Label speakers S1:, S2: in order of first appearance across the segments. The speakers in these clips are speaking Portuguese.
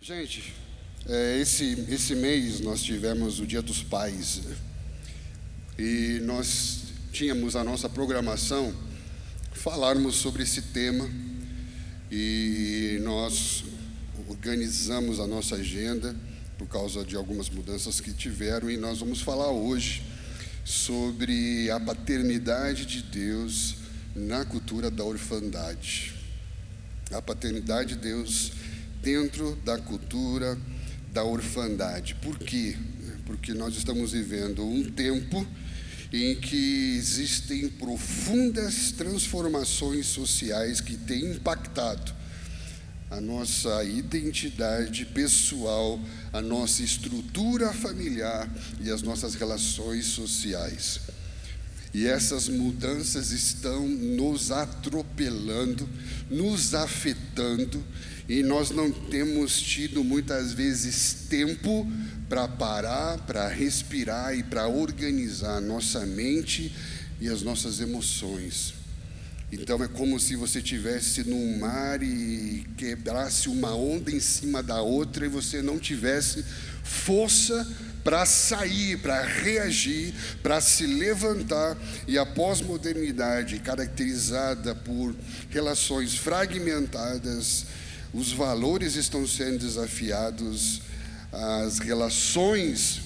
S1: Gente, esse mês nós tivemos o Dia dos Pais, né? E nós tínhamos a nossa programação falarmos sobre esse tema e nós organizamos a nossa agenda por causa de algumas mudanças que tiveram e nós vamos falar hoje sobre a paternidade de Deus na cultura da orfandade. A paternidade de Deus dentro da cultura da orfandade. Por quê? Porque nós estamos vivendo um tempo em que existem profundas transformações sociais que têm impactado a nossa identidade pessoal, a nossa estrutura familiar e as nossas relações sociais. E essas mudanças estão nos atropelando, nos afetando, e nós não temos tido muitas vezes tempo para parar, para respirar e para organizar a nossa mente e as nossas emoções. Então é como se você estivesse num mar e quebrasse uma onda em cima da outra e você não tivesse força para sair, para reagir, para se levantar. E a pós-modernidade, caracterizada por relações fragmentadas, os valores estão sendo desafiados, as relações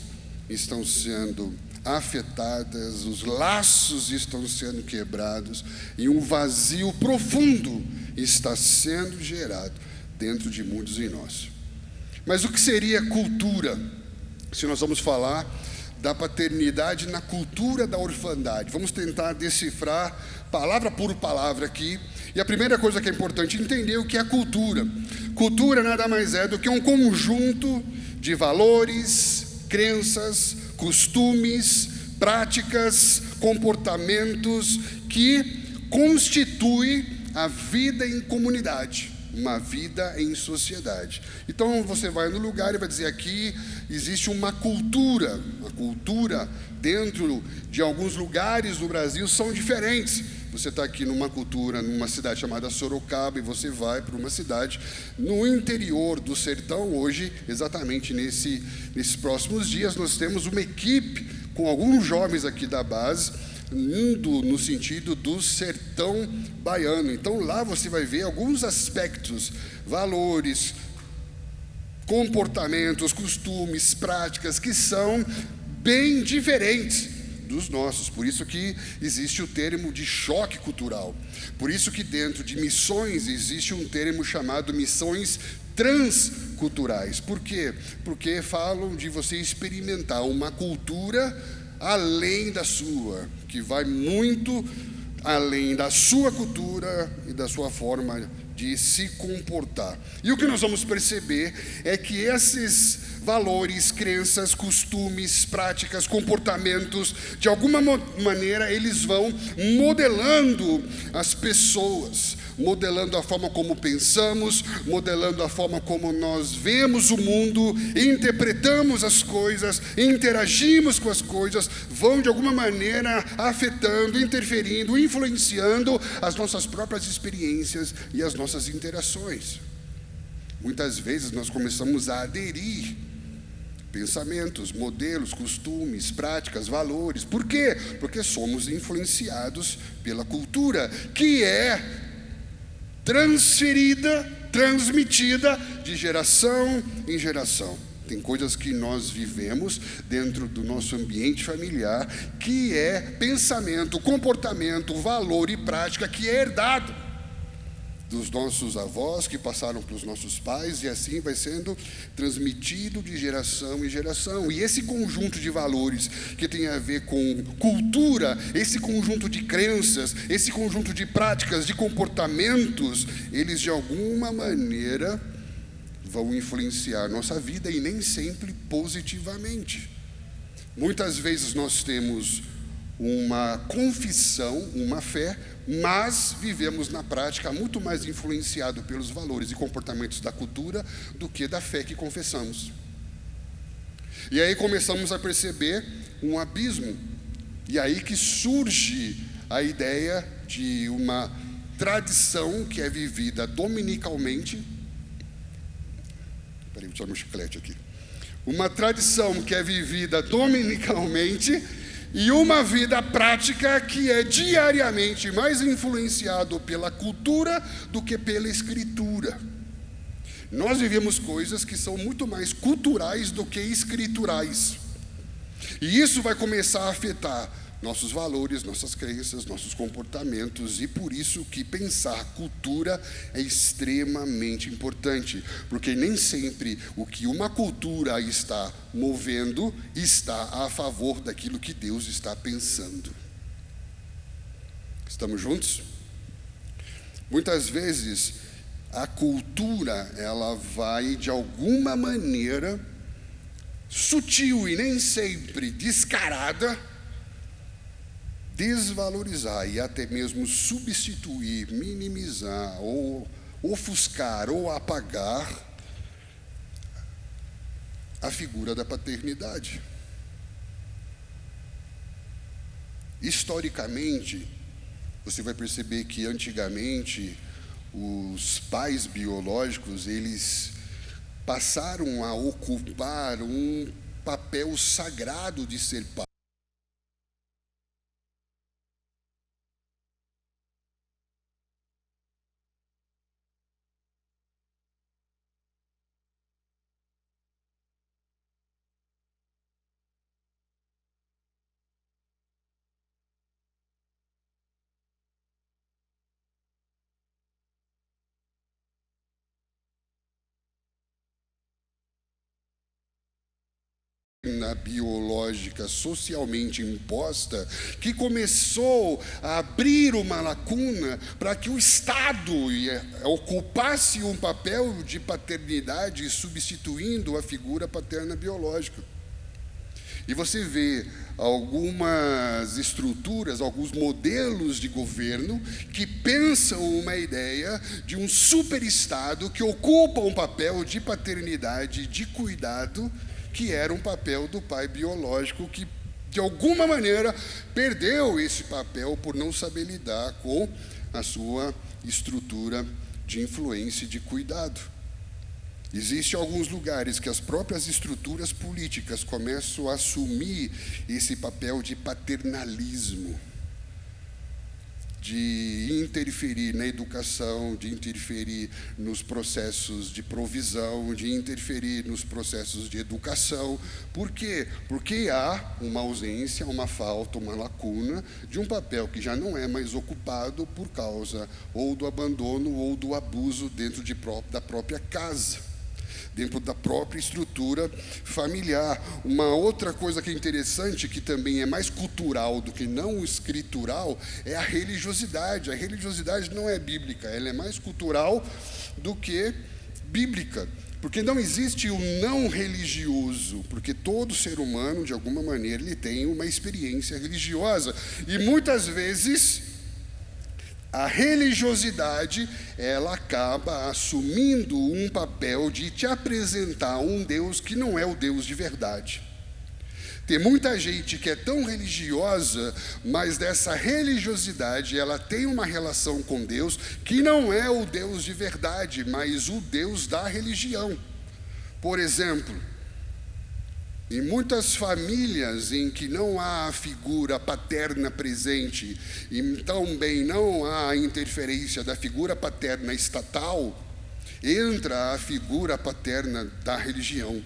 S1: estão sendo afetadas, os laços estão sendo quebrados e um vazio profundo está sendo gerado dentro de muitos de nós. Mas o que seria cultura? Se nós vamos falar da paternidade na cultura da orfandade, vamos tentar decifrar palavra por palavra aqui. E a primeira coisa que é importante entender é o que é cultura. Cultura nada mais é do que um conjunto de valores, crenças, costumes, práticas, comportamentos que constitui a vida em comunidade, uma vida em sociedade. Então você vai no lugar e vai dizer: aqui existe uma cultura. A cultura dentro de alguns lugares do Brasil são diferentes. Você está aqui numa cultura, numa cidade chamada Sorocaba, e você vai para uma cidade no interior do sertão. Hoje, exatamente nesses próximos dias, nós temos uma equipe com alguns jovens aqui da base, indo no sentido do sertão baiano. Então lá você vai ver alguns aspectos, valores, comportamentos, costumes, práticas que são bem diferentes dos nossos. Por isso que existe o termo de choque cultural. Por isso que dentro de missões existe um termo chamado missões transculturais. Por quê? Porque falam de você experimentar uma cultura além da sua, que vai muito além da sua cultura e da sua forma de se comportar. E o que nós vamos perceber é que esses valores, crenças, costumes, práticas, comportamentos, de alguma maneira eles vão modelando as pessoas, modelando a forma como pensamos, modelando a forma como nós vemos o mundo, interpretamos as coisas, interagimos com as coisas, vão de alguma maneira afetando, interferindo, influenciando as nossas próprias experiências e as nossas interações. Muitas vezes nós começamos a aderir pensamentos, modelos, costumes, práticas, valores. Por quê? Porque somos influenciados pela cultura, que é transmitida de geração em geração. Tem coisas que nós vivemos dentro do nosso ambiente familiar, que é pensamento, comportamento, valor e prática que é herdado dos nossos avós, que passaram para os nossos pais, e assim vai sendo transmitido de geração em geração. E esse conjunto de valores que tem a ver com cultura, esse conjunto de crenças, esse conjunto de práticas, de comportamentos, eles de alguma maneira vão influenciar nossa vida, e nem sempre positivamente. Muitas vezes nós temos uma confissão, uma fé, mas vivemos na prática muito mais influenciado pelos valores e comportamentos da cultura do que da fé que confessamos. E aí começamos a perceber um abismo, e aí que surge a ideia de uma tradição que é vivida dominicalmente, Peraí, vou tirar meu chiclete aqui. Uma tradição que é vivida dominicalmente e uma vida prática que é diariamente mais influenciado pela cultura do que pela escritura. Nós vivemos coisas que são muito mais culturais do que escriturais. E isso vai começar a afetar nossos valores, nossas crenças, nossos comportamentos, e por isso que pensar cultura é extremamente importante, porque nem sempre o que uma cultura está movendo está a favor daquilo que Deus está pensando. Estamos juntos? Muitas vezes a cultura, ela vai de alguma maneira sutil e nem sempre descarada desvalorizar e até mesmo substituir, minimizar ou ofuscar ou apagar a figura da paternidade. Historicamente, você vai perceber que antigamente os pais biológicos, eles passaram a ocupar um papel sagrado de ser pai. Na biológica socialmente imposta, que começou a abrir uma lacuna para que o Estado ocupasse um papel de paternidade, substituindo a figura paterna biológica. E você vê algumas estruturas, alguns modelos de governo que pensam uma ideia de um superestado que ocupa um papel de paternidade, de cuidado, que era um papel do pai biológico, que de alguma maneira perdeu esse papel por não saber lidar com a sua estrutura de influência e de cuidado. Existem alguns lugares que as próprias estruturas políticas começam a assumir esse papel de paternalismo, de interferir na educação, de interferir nos processos de provisão, de interferir nos processos de educação. Por quê? Porque há uma ausência, uma falta, uma lacuna de um papel que já não é mais ocupado por causa ou do abandono ou do abuso dentro da própria casa, dentro da própria estrutura familiar. Uma outra coisa que é interessante, que também é mais cultural do que não escritural, é a religiosidade. A religiosidade não é bíblica, ela é mais cultural do que bíblica. Porque não existe o não religioso, porque todo ser humano, de alguma maneira, ele tem uma experiência religiosa. E muitas vezes a religiosidade, ela acaba assumindo um papel de te apresentar um Deus que não é o Deus de verdade. Tem muita gente que é tão religiosa, mas dessa religiosidade, ela tem uma relação com Deus que não é o Deus de verdade, mas o Deus da religião. Por exemplo, em muitas famílias em que não há a figura paterna presente e também não há a interferência da figura paterna estatal, entra a figura paterna da religião.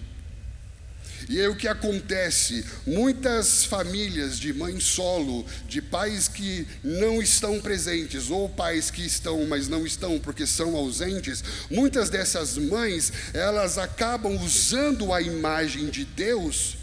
S1: E aí o que acontece? Muitas famílias de mãe solo, de pais que não estão presentes, ou pais que estão, mas não estão porque são ausentes, muitas dessas mães, elas acabam usando a imagem de Deus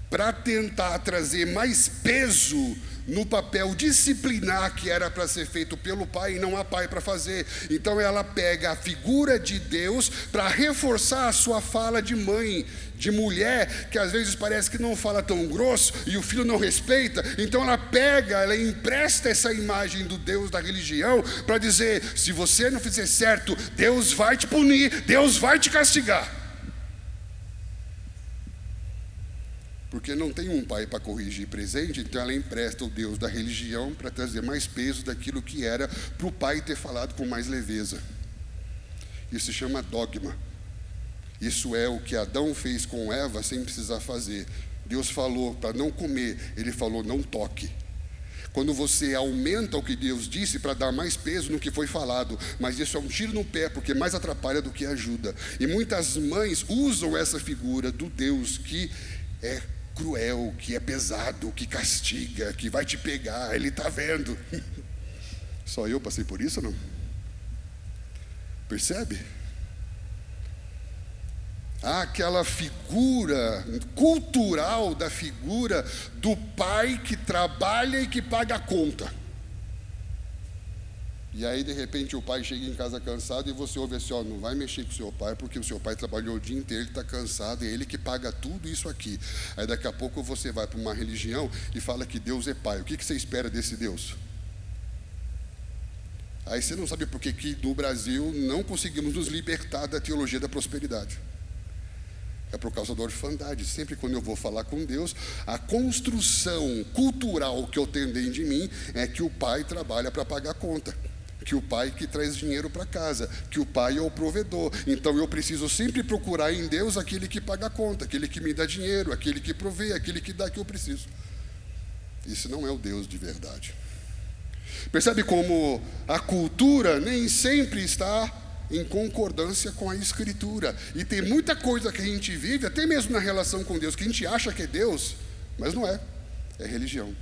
S1: para tentar trazer mais peso no papel disciplinar que era para ser feito pelo pai, e não há pai para fazer. Então ela pega a figura de Deus para reforçar a sua fala de mãe, de mulher, que às vezes parece que não fala tão grosso e o filho não respeita. Então ela empresta essa imagem do Deus da religião para dizer: se você não fizer certo, Deus vai te punir, Deus vai te castigar. Porque não tem um pai para corrigir presente, então ela empresta o Deus da religião para trazer mais peso daquilo que era para o pai ter falado com mais leveza. Isso se chama dogma. Isso é o que Adão fez com Eva sem precisar fazer. Deus falou para não comer, ele falou não toque. Quando você aumenta o que Deus disse para dar mais peso no que foi falado, mas isso é um tiro no pé, porque mais atrapalha do que ajuda. E muitas mães usam essa figura do Deus que é cruel, que é pesado, que castiga, que vai te pegar, ele está vendo. Só eu passei por isso, não? Percebe? Há aquela figura cultural da figura do pai que trabalha e que paga a conta. E aí de repente o pai chega em casa cansado e você ouve assim, não vai mexer com o seu pai, porque o seu pai trabalhou o dia inteiro, ele está cansado, é ele que paga tudo isso aqui. Aí daqui a pouco você vai para uma religião e fala que Deus é pai. O que você espera desse Deus? Aí você não sabe por que no Brasil não conseguimos nos libertar da teologia da prosperidade. É por causa da orfandade. Sempre quando eu vou falar com Deus, a construção cultural que eu tenho dentro de mim é que o pai trabalha para pagar a conta, que o pai que traz dinheiro para casa, que o pai é o provedor. Então eu preciso sempre procurar em Deus aquele que paga a conta, aquele que me dá dinheiro, aquele que provê, aquele que dá o que eu preciso. Isso não é o Deus de verdade. Percebe como a cultura nem sempre está em concordância com a Escritura. E tem muita coisa que a gente vive, até mesmo na relação com Deus, que a gente acha que é Deus, mas não é. É religião.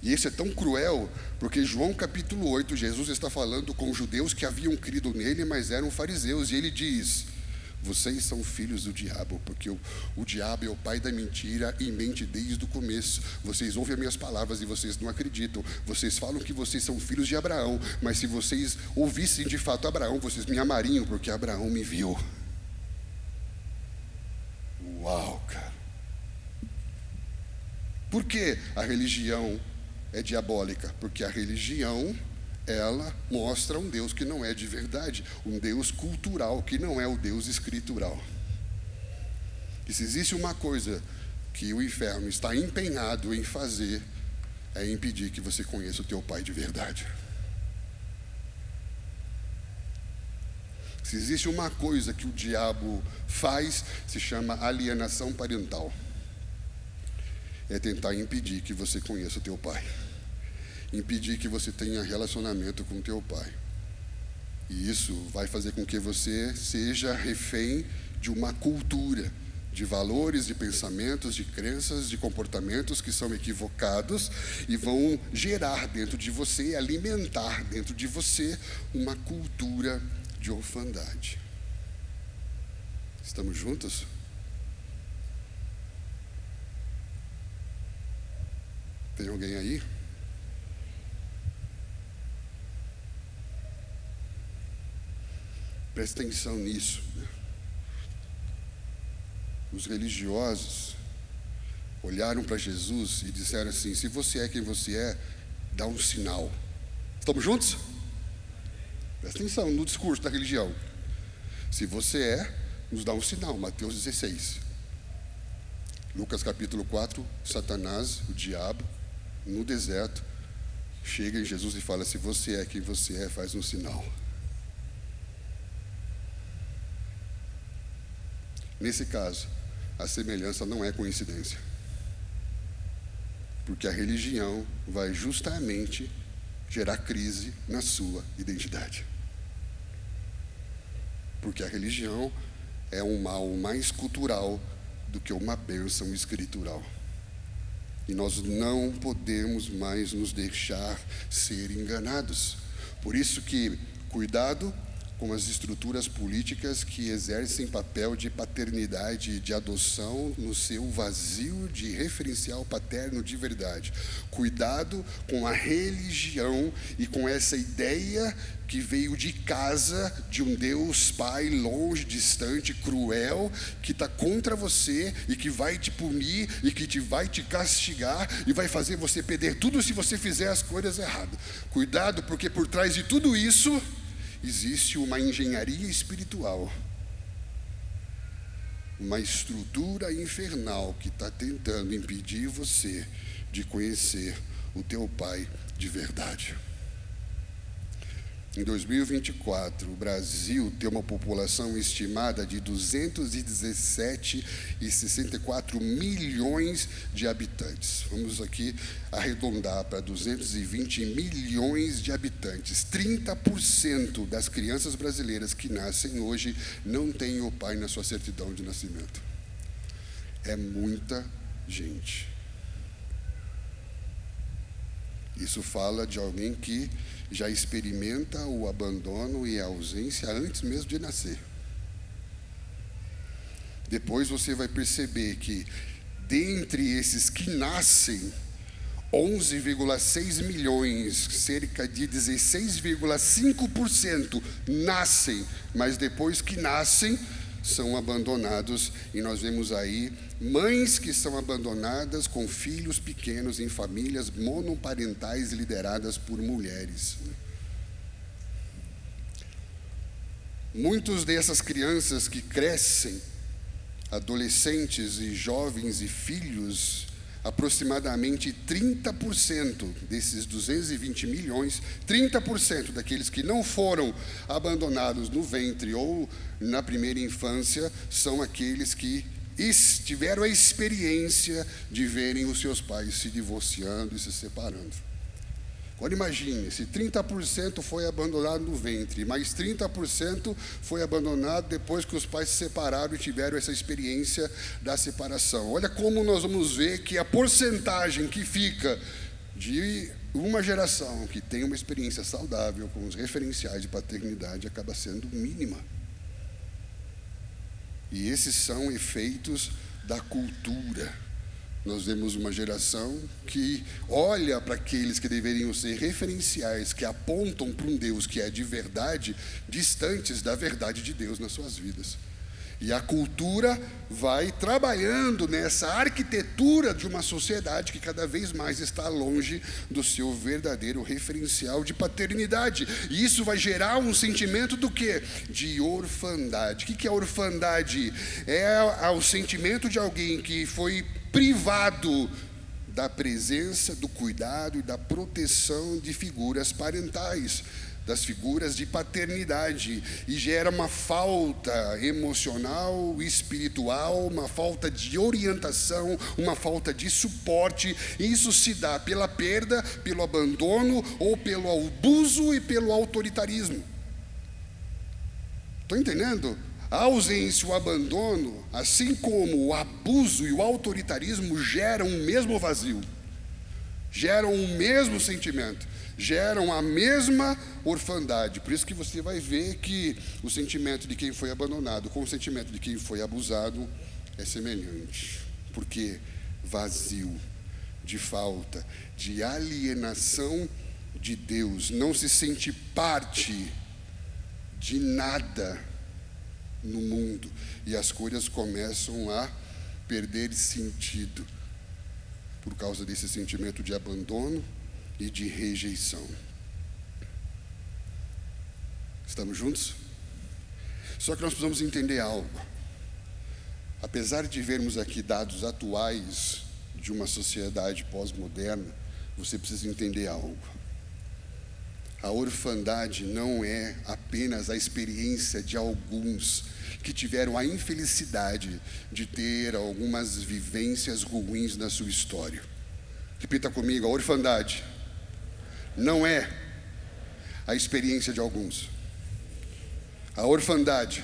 S1: E isso é tão cruel, porque João capítulo 8, Jesus está falando com judeus que haviam crido nele, mas eram fariseus. E ele diz: vocês são filhos do diabo, porque o diabo é o pai da mentira e mente desde o começo. Vocês ouvem as minhas palavras e vocês não acreditam. Vocês falam que vocês são filhos de Abraão, mas se vocês ouvissem de fato Abraão, vocês me amariam, porque Abraão me viu. Uau, cara. Por que a religião é diabólica? Porque a religião, ela mostra um Deus que não é de verdade, um Deus cultural, que não é o Deus escritural. E se existe uma coisa que o inferno está empenhado em fazer, é impedir que você conheça o teu pai de verdade. Se existe uma coisa que o diabo faz, se chama alienação parental. É tentar impedir que você conheça o teu pai, impedir que você tenha relacionamento com o teu pai. E isso vai fazer com que você seja refém de uma cultura, de valores, de pensamentos, de crenças, de comportamentos que são equivocados e vão gerar dentro de você, alimentar dentro de você uma cultura de orfandade. Estamos juntos? Tem alguém aí? Presta atenção nisso. Os religiosos olharam para Jesus e disseram assim: se você é quem você é, dá um sinal. Estamos juntos? Presta atenção no discurso da religião. Se você é, nos dá um sinal. Mateus 16. Lucas capítulo 4, Satanás, o diabo, no deserto, chega em Jesus e fala: se você é quem você é, faz um sinal. Nesse caso, a semelhança não é coincidência, porque a religião vai justamente gerar crise na sua identidade, porque a religião é um mal mais cultural do que uma bênção escritural, e nós não podemos mais nos deixar ser enganados. Por isso que cuidado com as estruturas políticas que exercem papel de paternidade e de adoção no seu vazio de referencial paterno de verdade. Cuidado com a religião e com essa ideia que veio de casa, de um Deus Pai longe, distante, cruel, que está contra você e que vai te punir e que vai te castigar e vai fazer você perder tudo se você fizer as coisas erradas. Cuidado, porque por trás de tudo isso existe uma engenharia espiritual, uma estrutura infernal que está tentando impedir você de conhecer o teu pai de verdade. Em 2024, o Brasil tem uma população estimada de 217,64 milhões de habitantes. Vamos aqui arredondar para 220 milhões de habitantes. 30% das crianças brasileiras que nascem hoje não têm o pai na sua certidão de nascimento. É muita gente. Isso fala de alguém que já experimenta o abandono e a ausência antes mesmo de nascer. Depois você vai perceber que, dentre esses que nascem, 11,6 milhões, cerca de 16,5% nascem, mas depois que nascem, são abandonados, e nós vemos aí mães que são abandonadas com filhos pequenos em famílias monoparentais lideradas por mulheres. Muitas dessas crianças que crescem, adolescentes e jovens e filhos, aproximadamente 30% desses 220 milhões, 30% daqueles que não foram abandonados no ventre ou na primeira infância, são aqueles que tiveram a experiência de verem os seus pais se divorciando e se separando. Agora imagine, se 30% foi abandonado no ventre, mais 30% foi abandonado depois que os pais se separaram e tiveram essa experiência da separação. Olha como nós vamos ver que a porcentagem que fica de uma geração que tem uma experiência saudável com os referenciais de paternidade acaba sendo mínima. E esses são efeitos da cultura. Nós vemos uma geração que olha para aqueles que deveriam ser referenciais, que apontam para um Deus que é de verdade, distantes da verdade de Deus nas suas vidas. E a cultura vai trabalhando nessa arquitetura de uma sociedade que cada vez mais está longe do seu verdadeiro referencial de paternidade. E isso vai gerar um sentimento do quê? De orfandade. O que é orfandade? É o sentimento de alguém que foi privado da presença, do cuidado e da proteção de figuras parentais, das figuras de paternidade, e gera uma falta emocional, espiritual, uma falta de orientação, uma falta de suporte. Isso se dá pela perda, pelo abandono ou pelo abuso e pelo autoritarismo. Estão entendendo? A ausência, o abandono, assim como o abuso e o autoritarismo, geram o mesmo vazio, geram o mesmo sentimento, geram a mesma orfandade. Por isso que você vai ver que o sentimento de quem foi abandonado com o sentimento de quem foi abusado é semelhante. Porque vazio, de falta, de alienação de Deus, não se sente parte de nada no mundo, e as coisas começam a perder sentido por causa desse sentimento de abandono e de rejeição. Estamos juntos? Só que nós precisamos entender algo. Apesar de vermos aqui dados atuais de uma sociedade pós-moderna, você precisa entender algo. A orfandade não é apenas a experiência de alguns que tiveram a infelicidade de ter algumas vivências ruins na sua história. Repita comigo: a orfandade não é a experiência de alguns. A orfandade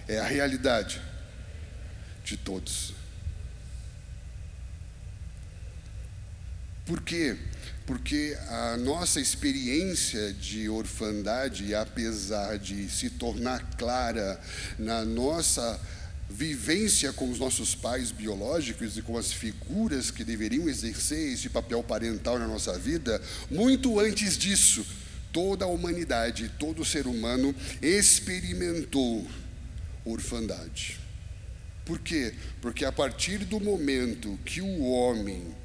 S1: é a realidade de todos. Por quê? Porque a nossa experiência de orfandade, apesar de se tornar clara na nossa vivência com os nossos pais biológicos e com as figuras que deveriam exercer esse papel parental na nossa vida, muito antes disso, toda a humanidade, todo ser humano experimentou orfandade. Por quê? Porque a partir do momento que o homem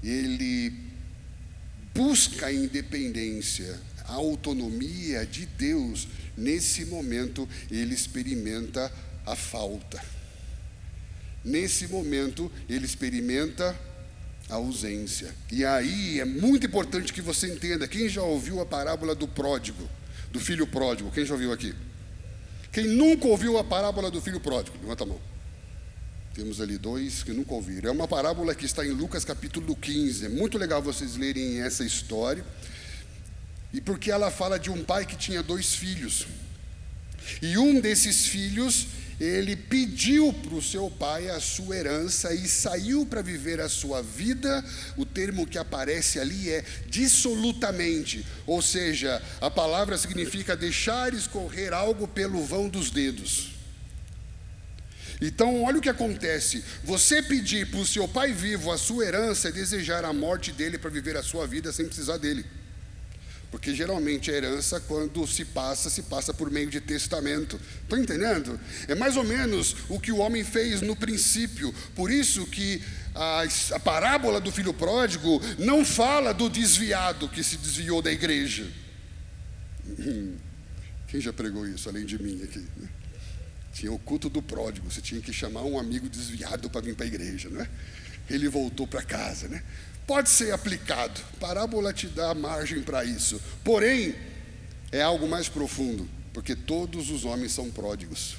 S1: ele busca a independência, a autonomia de Deus, nesse momento ele experimenta a falta. Nesse momento ele experimenta a ausência. E aí é muito importante que você entenda. Quem já ouviu a parábola do pródigo, do filho pródigo? Quem já ouviu aqui? Quem nunca ouviu a parábola do filho pródigo? Levanta a mão. Temos ali 2 que nunca ouviram. É uma parábola que está em Lucas capítulo 15. É muito legal vocês lerem essa história. E porque ela fala de um pai que tinha 2 filhos. E um desses filhos, ele pediu para o seu pai a sua herança e saiu para viver a sua vida. O termo que aparece ali é dissolutamente, ou seja, a palavra significa deixar escorrer algo pelo vão dos dedos. Então olha o que acontece: você pedir para o seu pai vivo a sua herança é desejar a morte dele para viver a sua vida sem precisar dele. Porque geralmente a herança, quando se passa por meio de testamento. Estão entendendo? É mais ou menos o que o homem fez no princípio. Por isso que a parábola do filho pródigo não fala do desviado que se desviou da igreja. Quem já pregou isso além de mim aqui? Tinha o culto do pródigo. Você tinha que chamar um amigo desviado para vir para a igreja, não é? Ele voltou para casa, né? Pode ser aplicado, parábola te dá margem para isso. Porém, é algo mais profundo, porque todos os homens são pródigos.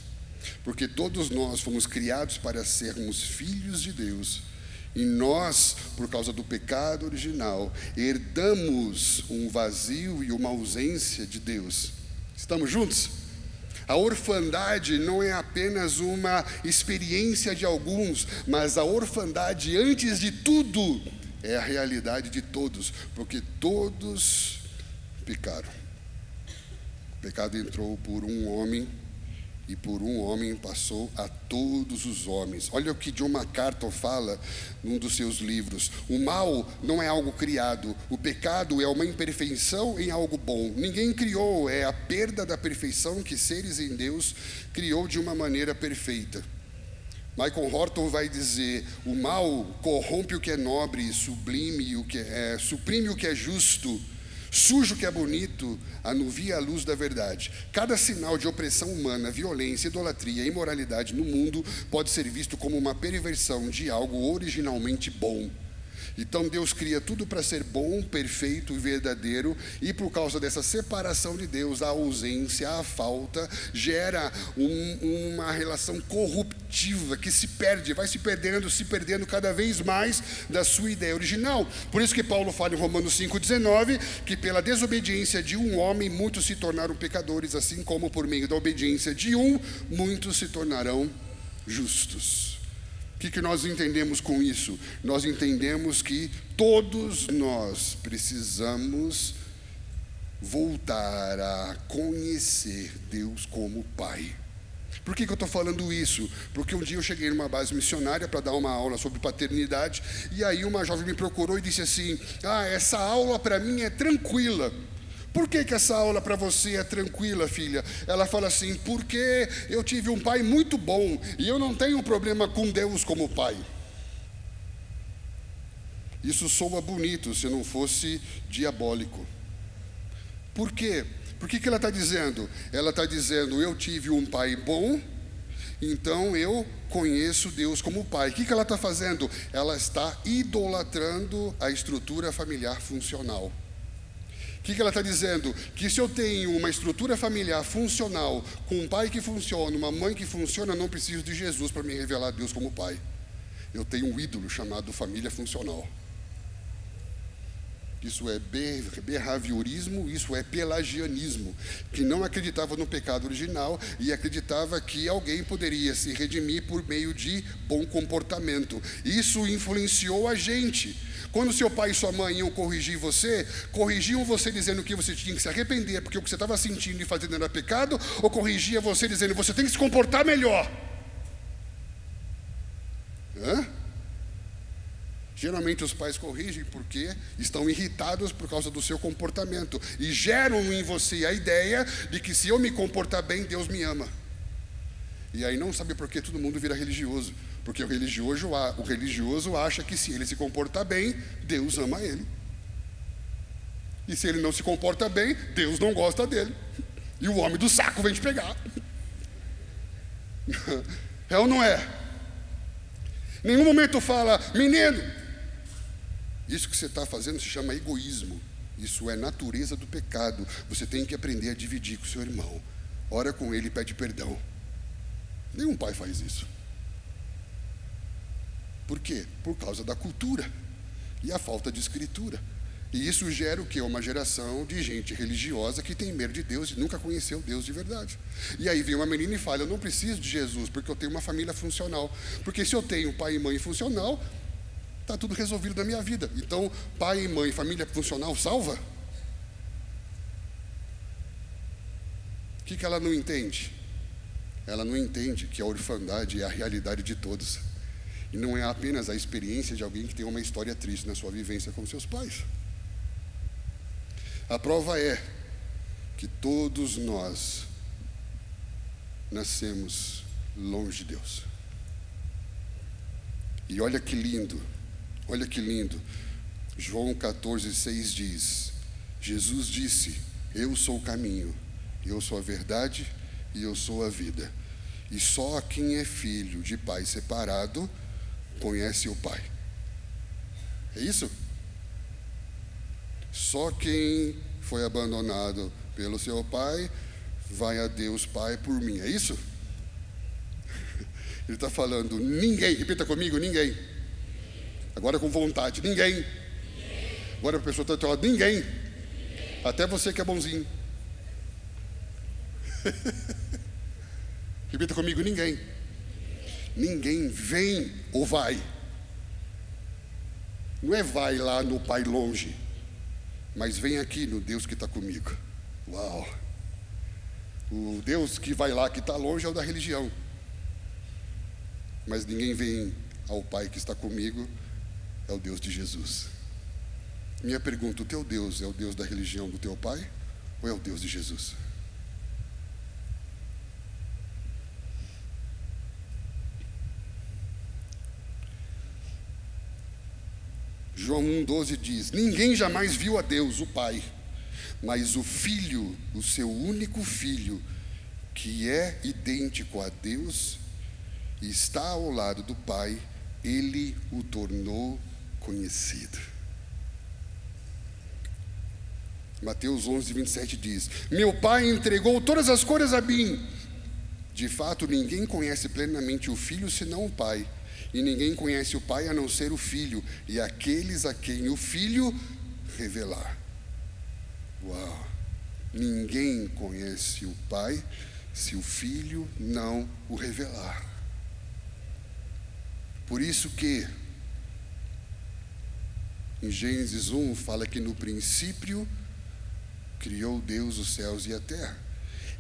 S1: Porque todos nós fomos criados para sermos filhos de Deus. E nós, por causa do pecado original, herdamos um vazio e uma ausência de Deus. Estamos juntos? A orfandade não é apenas uma experiência de alguns, mas a orfandade, antes de tudo, é a realidade de todos, porque todos pecaram. O pecado entrou por um homem, e por um homem passou a todos os homens. Olha o que John MacArthur fala num dos seus livros: o mal não é algo criado, o pecado é uma imperfeição em algo bom. Ninguém criou, é a perda da perfeição que seres em Deus criou de uma maneira perfeita. Michael Horton vai dizer: o mal corrompe o que é nobre, suprime o que é justo, suja o que é bonito, anuvia a luz da verdade. Cada sinal de opressão humana, violência, idolatria e imoralidade no mundo pode ser visto como uma perversão de algo originalmente bom. Então Deus cria tudo para ser bom, perfeito e verdadeiro, e por causa dessa separação de Deus, a ausência, a falta, gera uma relação corruptiva que se perde, vai se perdendo cada vez mais da sua ideia original. Por isso que Paulo fala em Romanos 5,19, que pela desobediência de um homem, muitos se tornaram pecadores, assim como por meio da obediência de um, muitos se tornarão justos. O que nós entendemos com isso? Nós entendemos que todos nós precisamos voltar a conhecer Deus como Pai. Por que eu estou falando isso? Porque um dia eu cheguei numa base missionária para dar uma aula sobre paternidade, e aí uma jovem me procurou e disse assim: essa aula para mim é tranquila. Por que essa aula para você é tranquila, filha? Ela fala assim: porque eu tive um pai muito bom e eu não tenho problema com Deus como pai. Isso soa bonito se não fosse diabólico. Por quê? Por que ela está dizendo? Ela está dizendo: eu tive um pai bom, então eu conheço Deus como pai. O que ela está fazendo? Ela está idolatrando a estrutura familiar funcional. O que ela está dizendo? Que se eu tenho uma estrutura familiar funcional, com um pai que funciona, uma mãe que funciona, eu não preciso de Jesus para me revelar a Deus como pai. Eu tenho um ídolo chamado família funcional. Isso é behaviorismo, isso é pelagianismo, que não acreditava no pecado original e acreditava que alguém poderia se redimir por meio de bom comportamento. Isso influenciou a gente. Quando seu pai e sua mãe iam corrigir você, corrigiam você dizendo que você tinha que se arrepender porque o que você estava sentindo e fazendo era pecado, ou corrigia você dizendo: você tem que se comportar melhor? Geralmente os pais corrigem porque estão irritados por causa do seu comportamento e geram em você a ideia de que se eu me comportar bem, Deus me ama. E aí não sabe por que todo mundo vira religioso. Porque o religioso acha que se ele se comportar bem, Deus ama ele. E se ele não se comporta bem, Deus não gosta dele. E o homem do saco vem te pegar. É ou não é? Nenhum momento fala: menino, Isso que você está fazendo se chama egoísmo. Isso é natureza do pecado. Você tem que aprender a dividir com o seu irmão. Ora com ele e pede perdão. Nenhum pai faz isso. Por quê? Por causa da cultura e a falta de escritura. E isso gera o quê? Uma geração de gente religiosa que tem medo de Deus e nunca conheceu Deus de verdade. E aí vem uma menina e fala: eu não preciso de Jesus porque eu tenho uma família funcional. Porque se eu tenho pai e mãe funcional, está tudo resolvido na minha vida. Então, pai e mãe, família funcional, salva? O que ela não entende? Ela não entende que a orfandade é a realidade de todos. E não é apenas a experiência de alguém que tem uma história triste na sua vivência com seus pais. A prova é que todos nós nascemos longe de Deus. E olha que lindo. Olha que lindo, João 14:6 diz: Jesus disse: eu sou o caminho, eu sou a verdade e eu sou a vida. E só quem é filho de pai separado conhece o Pai. É isso? Só quem foi abandonado pelo seu pai vai a Deus Pai por mim. É isso? Ele está falando: ninguém, repita comigo, ninguém. Agora com vontade, ninguém. Agora a pessoa está do teu lado: ninguém. Até você que é bonzinho. Repita comigo: ninguém. Ninguém vem ou vai. Não é vai lá no Pai longe, mas vem aqui no Deus que está comigo. Uau! O Deus que vai lá, que está longe, é o da religião. Mas ninguém vem ao Pai que está comigo, é o Deus de Jesus. Minha pergunta: o teu Deus é o Deus da religião do teu pai ou é o Deus de Jesus? João 1,12 diz: ninguém jamais viu a Deus, o Pai, mas o Filho, o seu único Filho, que é idêntico a Deus e está ao lado do Pai, ele o tornou conhecido. Mateus 11:27 diz: meu Pai entregou todas as coisas a mim. De fato, ninguém conhece plenamente o Filho senão o Pai, e ninguém conhece o Pai a não ser o Filho, e aqueles a quem o Filho revelar. Uau! Ninguém conhece o Pai se o Filho não o revelar. Por isso que em Gênesis 1 fala que no princípio criou Deus os céus e a terra.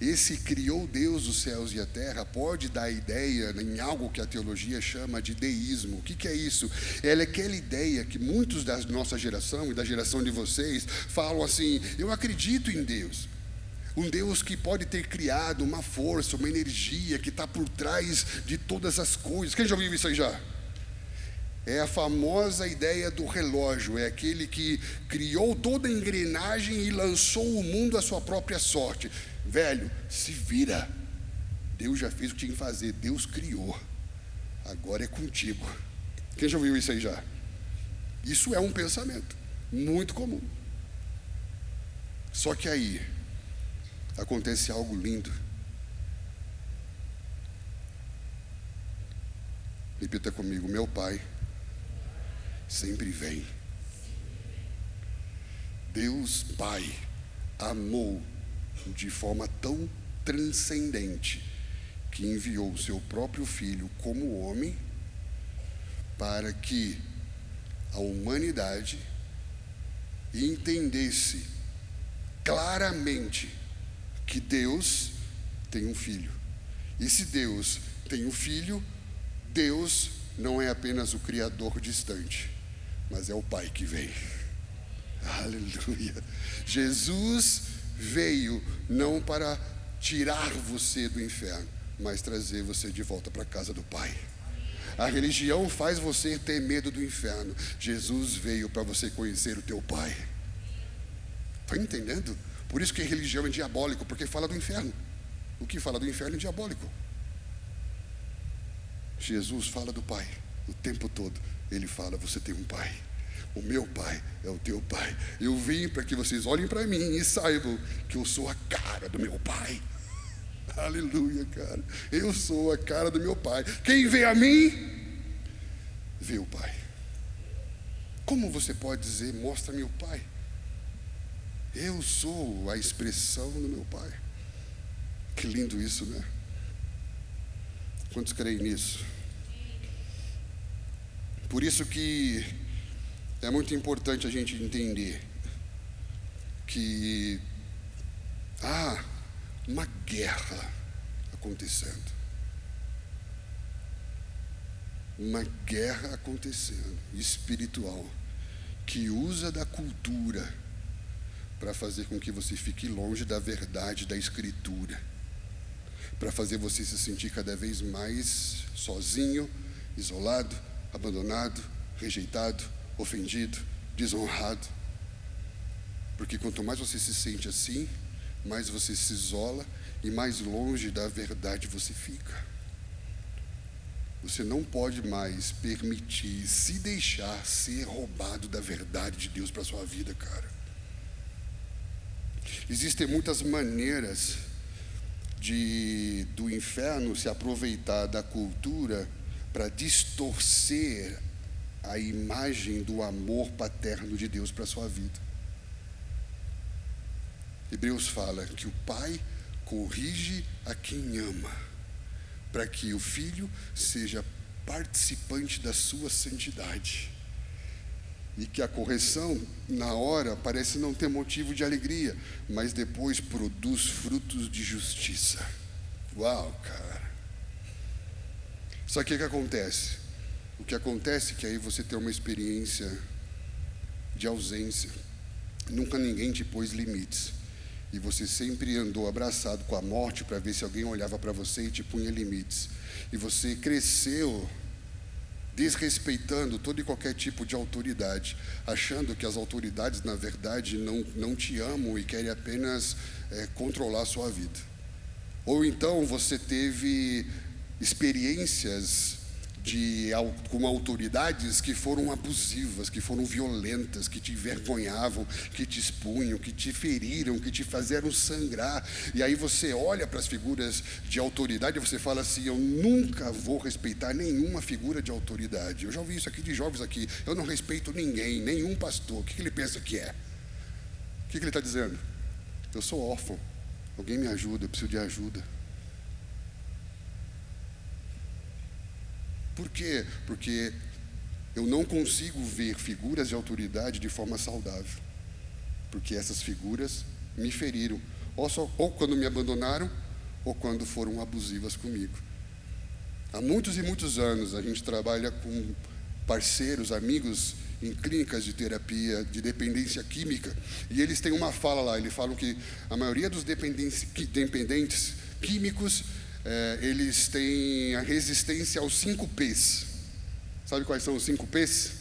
S1: Esse criou Deus os céus e a terra pode dar ideia em algo que a teologia chama de deísmo. O que é isso? Ela é aquela ideia que muitos da nossa geração e da geração de vocês falam assim: eu acredito em Deus. Um Deus que pode ter criado uma força, uma energia que está por trás de todas as coisas. Quem já ouviu isso aí já? É a famosa ideia do relógio. É aquele que criou toda a engrenagem e lançou o mundo à sua própria sorte. Velho, se vira. Deus já fez o que tinha que fazer. Deus criou. Agora é contigo. Quem já ouviu isso aí já? Isso é um pensamento muito comum. Só que aí acontece algo lindo. Repita comigo: meu Pai sempre vem. Deus Pai amou de forma tão transcendente que enviou o seu próprio Filho como homem para que a humanidade entendesse claramente que Deus tem um filho. E se Deus tem um filho, Deus não é apenas o Criador distante, mas é o Pai que vem. Aleluia. Jesus veio não para tirar você do inferno, mas trazer você de volta para a casa do Pai. A religião faz você ter medo do inferno. Jesus veio para você conhecer o teu Pai. Está entendendo? Por isso que a religião é diabólico, porque fala do inferno. O que fala do inferno é diabólico. Jesus fala do Pai o tempo todo. Ele fala: você tem um Pai. O meu Pai é o teu Pai. Eu vim para que vocês olhem para mim e saibam que eu sou a cara do meu Pai. Aleluia, cara. Eu sou a cara do meu Pai. Quem vê a mim, vê o Pai. Como você pode dizer, mostra-me o Pai? Eu sou a expressão do meu Pai. Que lindo isso, né? Quantos creem nisso? Por isso que é muito importante a gente entender que há uma guerra acontecendo. Uma guerra acontecendo, espiritual, que usa da cultura para fazer com que você fique longe da verdade da Escritura, para fazer você se sentir cada vez mais sozinho, isolado, abandonado, rejeitado, ofendido, desonrado. Porque quanto mais você se sente assim, mais você se isola e mais longe da verdade você fica. Você não pode mais permitir se deixar ser roubado da verdade de Deus para a sua vida, cara. Existem muitas maneiras do inferno se aproveitar da cultura para distorcer a imagem do amor paterno de Deus para a sua vida. Hebreus fala que o Pai corrige a quem ama, para que o Filho seja participante da sua santidade. E que a correção, na hora, parece não ter motivo de alegria, mas depois produz frutos de justiça. Uau, cara! Só que o que acontece? O que acontece é que aí você tem uma experiência de ausência. Nunca ninguém te pôs limites. E você sempre andou abraçado com a morte para ver se alguém olhava para você e te punha limites. E você cresceu desrespeitando todo e qualquer tipo de autoridade, achando que as autoridades, na verdade, não te amam e querem apenas controlar a sua vida. Ou então você teve experiências com autoridades que foram abusivas, que foram violentas, que te envergonhavam, que te expunham, que te feriram, que te fizeram sangrar. E aí você olha para as figuras de autoridade e você fala assim: eu nunca vou respeitar nenhuma figura de autoridade. Eu já ouvi isso aqui de jovens aqui: eu não respeito ninguém, nenhum pastor. O que ele pensa que é? O que ele está dizendo? Eu sou órfão, alguém me ajuda, eu preciso de ajuda. Por quê? Porque eu não consigo ver figuras de autoridade de forma saudável, porque essas figuras me feriram, ou quando me abandonaram, ou quando foram abusivas comigo. Há muitos e muitos anos a gente trabalha com parceiros, amigos em clínicas de terapia de dependência química, e eles têm uma fala lá, eles falam que a maioria dos dependentes químicos, eles têm a resistência aos 5 P's. Sabe quais são os 5 P's?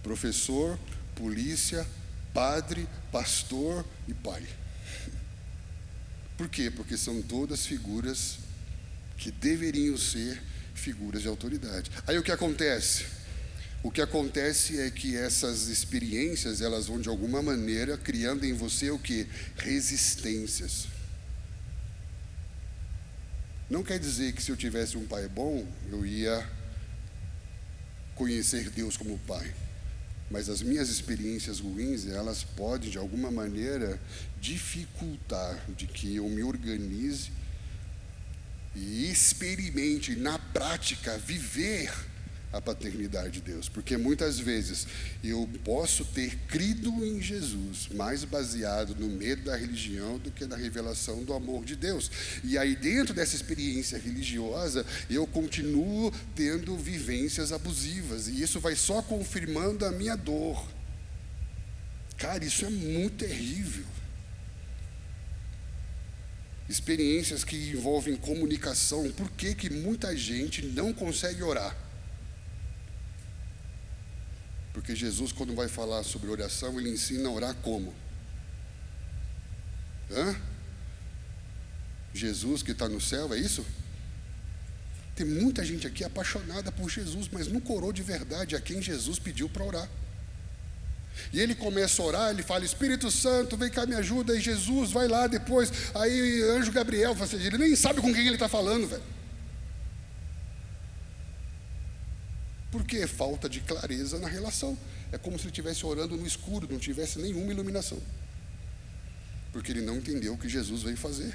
S1: Professor, polícia, padre, pastor e pai. Por quê? Porque são todas figuras que deveriam ser figuras de autoridade. Aí o que acontece? O que acontece é que essas experiências, elas vão de alguma maneira criando em você o quê? Resistências. Não quer dizer que se eu tivesse um pai bom, eu ia conhecer Deus como pai. Mas as minhas experiências ruins, elas podem, de alguma maneira, dificultar de que eu me organize e experimente, na prática, viver a paternidade de Deus. Porque muitas vezes eu posso ter crido em Jesus, mais baseado no medo da religião do que na revelação do amor de Deus. E aí, dentro dessa experiência religiosa, eu continuo tendo vivências abusivas, e isso vai só confirmando a minha dor. Cara, isso é muito terrível. Experiências que envolvem comunicação. Por que muita gente não consegue orar? Porque Jesus, quando vai falar sobre oração, ele ensina a orar como? Jesus que está no céu, é isso? Tem muita gente aqui apaixonada por Jesus, mas nunca orou de verdade a quem Jesus pediu para orar. E ele começa a orar, ele fala: Espírito Santo, vem cá, me ajuda. E Jesus vai lá depois. Aí anjo Gabriel, ele nem sabe com quem ele está falando, velho. Porque falta de clareza na relação. É como se ele estivesse orando no escuro, não tivesse nenhuma iluminação. Porque ele não entendeu o que Jesus veio fazer.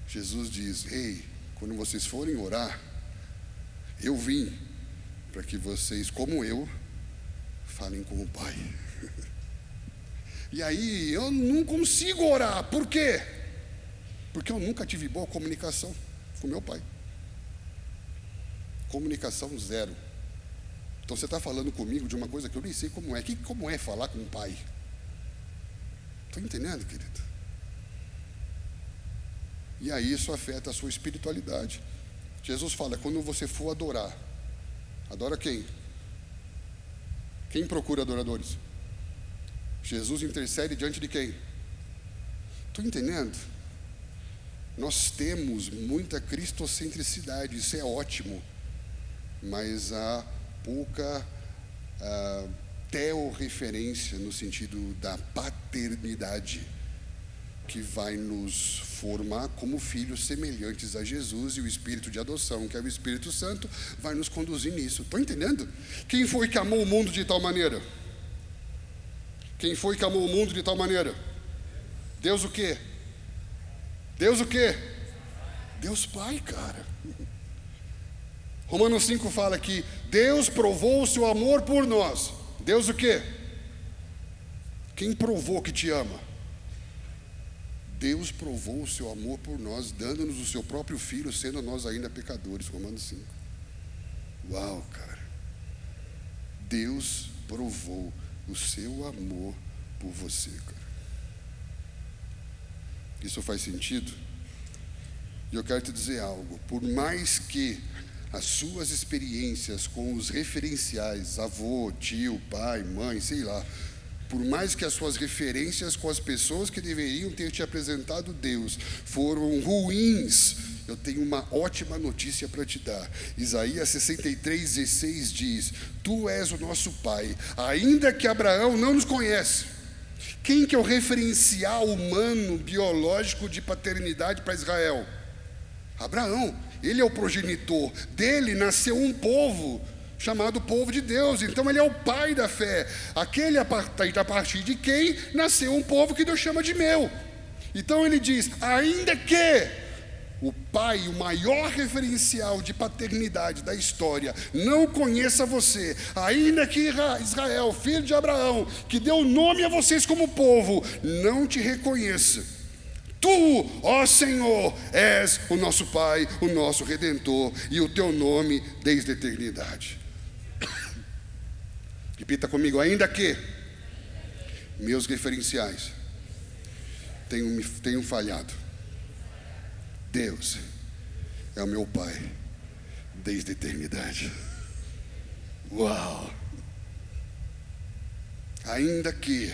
S1: Jesus diz: ei, quando vocês forem orar, eu vim para que vocês, como eu, falem com o Pai. E aí eu não consigo orar. Por quê? Porque eu nunca tive boa comunicação com meu Pai. Comunicação zero. Então você está falando comigo de uma coisa que eu nem sei como é. Como é falar com o Pai? Está entendendo, querido? E aí isso afeta a sua espiritualidade. Jesus fala: quando você for adorar, adora quem? Quem procura adoradores? Jesus intercede diante de quem? Estou entendendo? Nós temos muita cristocentricidade, isso é ótimo, mas há pouca teorreferência no sentido da paternidade, que vai nos formar como filhos semelhantes a Jesus, e o Espírito de adoção, que é o Espírito Santo, vai nos conduzir nisso. Estão entendendo? Quem foi que amou o mundo de tal maneira? Quem foi que amou o mundo de tal maneira? Deus o quê? Deus o quê? Deus Pai, cara. Romanos 5 fala que Deus provou o seu amor por nós. Deus o quê? Quem provou que te ama? Deus provou o seu amor por nós, dando-nos o seu próprio Filho, sendo nós ainda pecadores. Romanos 5. Uau, cara. Deus provou o seu amor por você, cara. Isso faz sentido? E eu quero te dizer algo. Por mais que as suas experiências com os referenciais, avô, tio, pai, mãe, sei lá, por mais que as suas referências com as pessoas que deveriam ter te apresentado Deus foram ruins, eu tenho uma ótima notícia para te dar. Isaías 63:16 diz: tu és o nosso pai, ainda que Abraão não nos conhece. Quem que é o referencial humano, biológico de paternidade para Israel? Abraão. Ele é o progenitor. Dele nasceu um povo chamado povo de Deus. Então ele é o pai da fé. Aquele a partir de quem nasceu um povo que Deus chama de meu. Então ele diz: ainda que o pai, o maior referencial de paternidade da história, não conheça você, ainda que Israel, filho de Abraão, que deu nome a vocês como povo, não te reconheça, tu, ó Senhor, és o nosso Pai, o nosso Redentor, e o teu nome desde a eternidade. Repita comigo: ainda que meus referenciais tenham falhado, Deus é o meu Pai desde a eternidade. Uau! Ainda que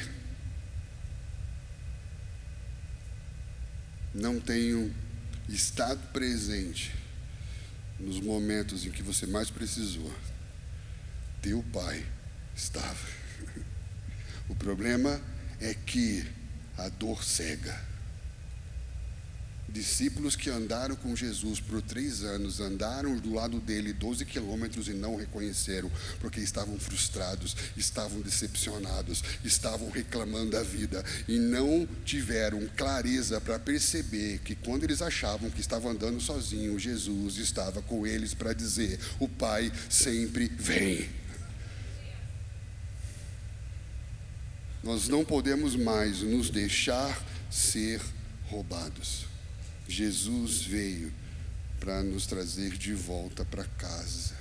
S1: não tenham estado presente nos momentos em que você mais precisou, teu Pai estava. O problema é que a dor cega. Discípulos que andaram com Jesus por 3 anos, andaram do lado dele 12 quilômetros e não o reconheceram, porque estavam frustrados, estavam decepcionados, estavam reclamando da vida, e não tiveram clareza para perceber que quando eles achavam que estavam andando sozinhos, Jesus estava com eles para dizer: o Pai sempre vem. Nós não podemos mais nos deixar ser roubados. Jesus veio para nos trazer de volta para casa.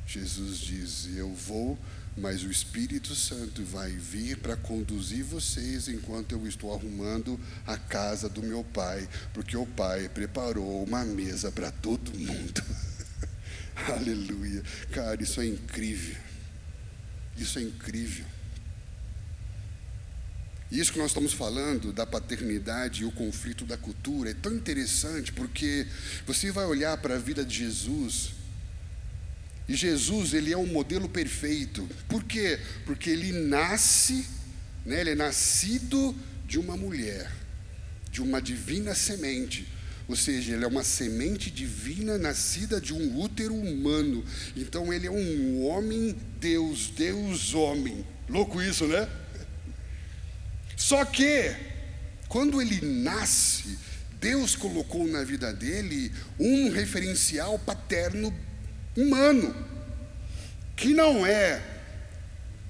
S1: Jesus diz: eu vou, mas o Espírito Santo vai vir para conduzir vocês enquanto eu estou arrumando a casa do meu Pai, porque o Pai preparou uma mesa para todo mundo. Aleluia. Cara, isso é incrível. Isso é incrível. E isso que nós estamos falando da paternidade e o conflito da cultura é tão interessante, porque você vai olhar para a vida de Jesus, e Jesus, ele é um modelo perfeito. Por quê? Porque ele nasce, né, ele é nascido de uma mulher, de uma divina semente. Ou seja, ele é uma semente divina nascida de um útero humano. Então ele é um homem Deus, Deus homem. Louco isso, né? Só que, quando ele nasce, Deus colocou na vida dele um referencial paterno humano, que não é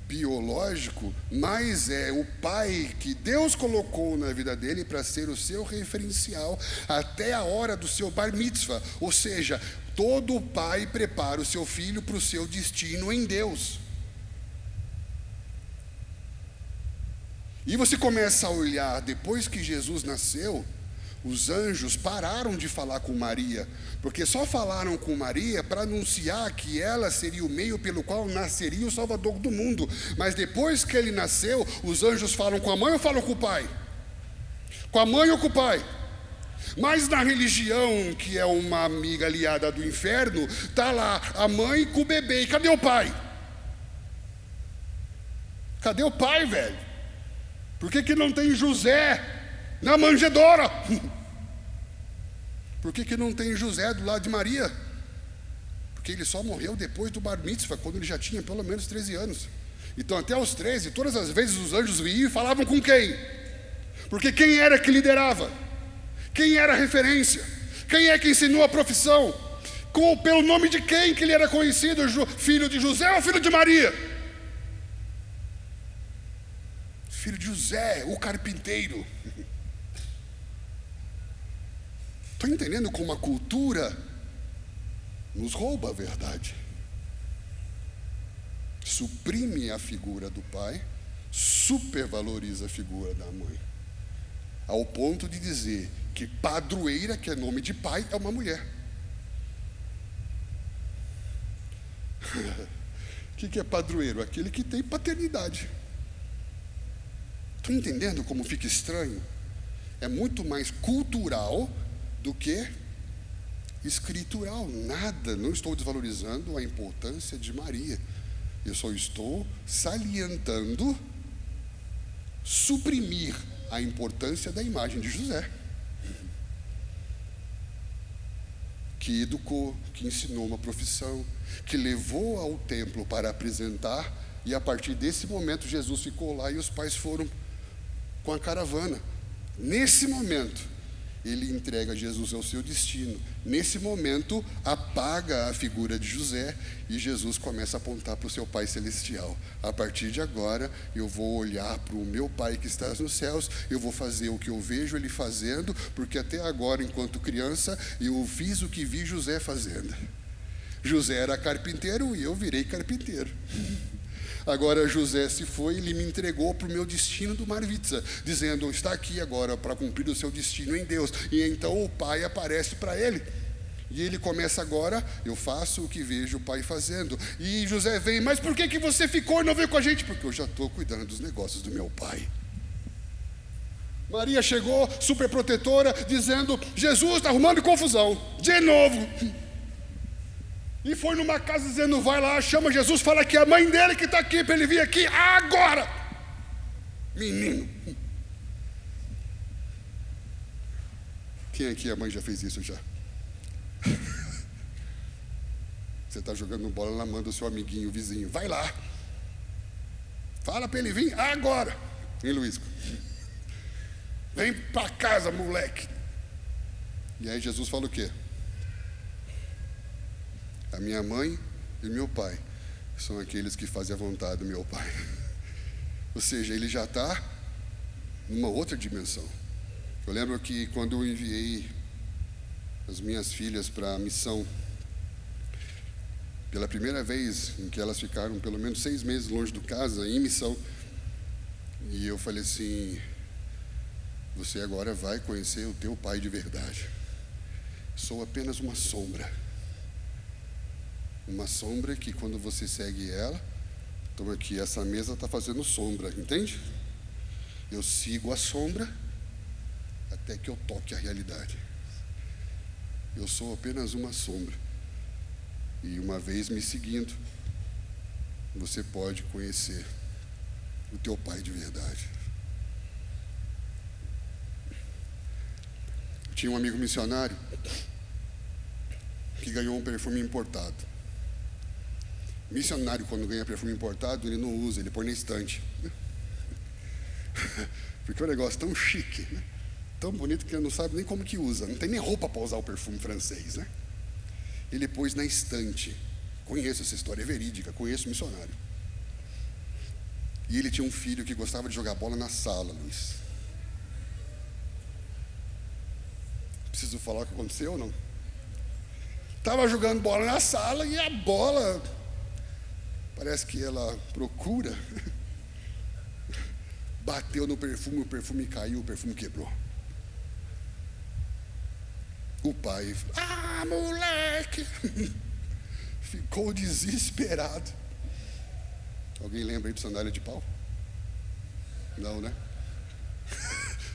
S1: biológico, mas é o pai que Deus colocou na vida dele para ser o seu referencial até a hora do seu bar mitzvah. Ou seja, todo pai prepara o seu filho para o seu destino em Deus. E você começa a olhar, depois que Jesus nasceu, os anjos pararam de falar com Maria, porque só falaram com Maria para anunciar que ela seria o meio pelo qual nasceria o Salvador do mundo. Mas depois que ele nasceu, os anjos falam com a mãe ou falam com o pai? Com a mãe ou com o pai? Mas na religião, que é uma amiga aliada do inferno, está lá a mãe com o bebê. E cadê o pai? Cadê o pai, velho? Por que não tem José na manjedoura? Por que não tem José do lado de Maria? Porque ele só morreu depois do bar mitzvah, quando ele já tinha pelo menos 13 anos. Então até os 13, todas as vezes os anjos vinham e falavam com quem? Porque quem era que liderava? Quem era a referência? Quem é que ensinou a profissão? Pelo nome de quem que ele era conhecido? Filho de José ou filho de Maria? Filho de José, o carpinteiro. Estou entendendo como a cultura nos rouba a verdade. Suprime a figura do pai, supervaloriza a figura da mãe, ao ponto de dizer que padroeira, que é nome de pai, é uma mulher. O que é padroeiro? Aquele que tem paternidade. Estou entendendo como fica estranho? É muito mais cultural do que escritural. Nada, não estou desvalorizando a importância de Maria. Eu só estou salientando, suprimir a importância da imagem de José, que educou, que ensinou uma profissão, que levou ao templo para apresentar, e a partir desse momento Jesus ficou lá e os pais foram com a caravana. Nesse momento, ele entrega Jesus ao seu destino. Nesse momento, apaga a figura de José e Jesus começa a apontar para o seu Pai Celestial. A partir de agora, eu vou olhar para o meu Pai que está nos céus, eu vou fazer o que eu vejo Ele fazendo, porque até agora, enquanto criança, eu fiz o que vi José fazendo. José era carpinteiro e eu virei carpinteiro. Agora José se foi, ele me entregou para o meu destino do Bar Mitzvah, dizendo, está aqui agora para cumprir o seu destino em Deus. E então o pai aparece para ele. E ele começa agora, eu faço o que vejo o pai fazendo. E José vem, mas por que você ficou e não veio com a gente? Porque eu já estou cuidando dos negócios do meu pai. Maria chegou, super protetora, dizendo, Jesus está arrumando confusão, de novo. E foi numa casa dizendo, vai lá, chama Jesus, fala que é a mãe dele que está aqui, para ele vir aqui agora. Menino. Quem aqui, a mãe já fez isso já? Você está jogando bola, ela manda o seu amiguinho, o vizinho, vai lá. Fala para ele vir agora. Hein, Luiz? Vem para casa, moleque. E aí Jesus fala o quê? A minha mãe e meu pai são aqueles que fazem a vontade do meu pai. Ou seja, ele já está numa outra dimensão. Eu lembro que quando eu enviei as minhas filhas para a missão, pela primeira vez em que elas ficaram pelo menos 6 meses longe de casa, em missão, e eu falei assim, você agora vai conhecer o teu pai de verdade. Sou apenas uma sombra. Uma sombra que quando você segue ela, então aqui essa mesa está fazendo sombra, entende? Eu sigo a sombra até que eu toque a realidade. Eu sou apenas uma sombra. E uma vez me seguindo, você pode conhecer o teu Pai de verdade. Tinha um amigo missionário que ganhou um perfume importado. Missionário, quando ganha perfume importado, ele não usa, ele põe na estante. Porque é um negócio tão chique, né? Tão bonito que ele não sabe nem como que usa. Não tem nem roupa para usar o perfume francês, né? Ele pôs na estante. Conheço essa história, é verídica, conheço o missionário. E ele tinha um filho que gostava de jogar bola na sala, Luiz. Preciso falar o que aconteceu ou não? Estava jogando bola na sala e a bola, parece que ela procura, bateu no perfume, o perfume caiu, o perfume quebrou. O pai, moleque, ficou desesperado. Alguém lembra aí de sandália de pau? Não, né?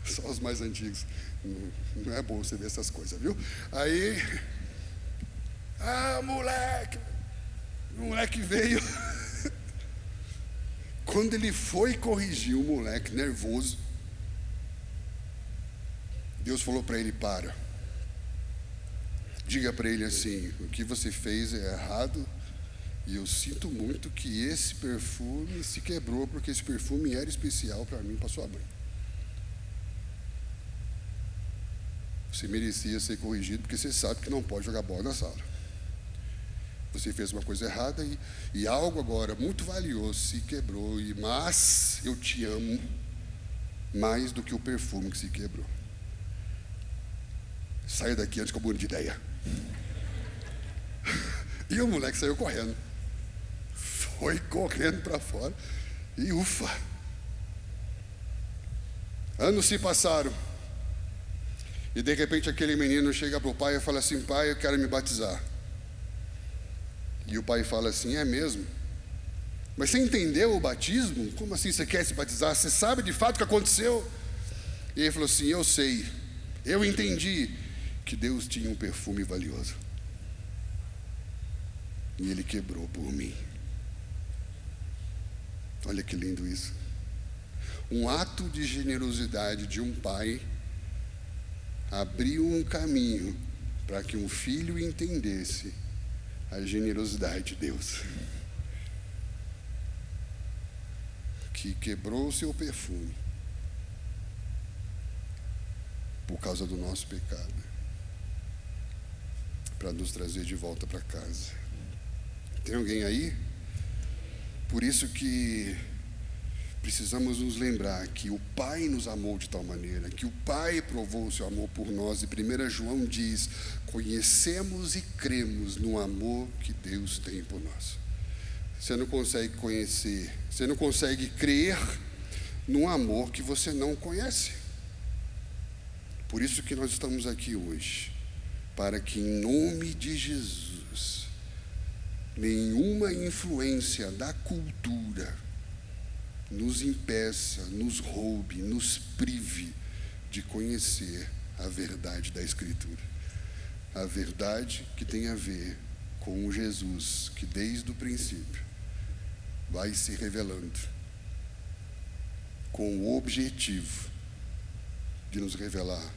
S1: Só os mais antigos. Não é bom você ver essas coisas, viu? Aí, moleque, o moleque veio. Quando ele foi corrigir o moleque nervoso, Deus falou para ele: para. Diga para ele assim: o que você fez é errado, e eu sinto muito que esse perfume se quebrou, porque esse perfume era especial para mim e para sua mãe. Você merecia ser corrigido, porque você sabe que não pode jogar bola na sala. Você fez uma coisa errada e algo agora muito valioso se quebrou, mas eu te amo mais do que o perfume que se quebrou. Saia daqui antes que eu mude de ideia. E o moleque saiu correndo. Foi correndo para fora e ufa. Anos se passaram. E de repente aquele menino chega para o pai e fala assim: pai, eu quero me batizar. E o pai fala assim: é mesmo? Mas você entendeu o batismo? Como assim você quer se batizar? Você sabe de fato o que aconteceu? E ele falou assim: eu sei, eu entendi que Deus tinha um perfume valioso. E Ele quebrou por mim. Olha que lindo isso. Um ato de generosidade de um pai abriu um caminho para que um filho entendesse a generosidade de Deus, que quebrou o seu perfume por causa do nosso pecado, para nos trazer de volta para casa. Tem alguém aí? Por isso que precisamos nos lembrar que o Pai nos amou de tal maneira, que o Pai provou o seu amor por nós. E 1 João diz: conhecemos e cremos no amor que Deus tem por nós. Você não consegue conhecer, você não consegue crer num amor que você não conhece. Por isso que nós estamos aqui hoje, para que em nome de Jesus, nenhuma influência da cultura nos impeça, nos roube, nos prive de conhecer a verdade da Escritura. A verdade que tem a ver com o Jesus que desde o princípio vai se revelando, com o objetivo de nos revelar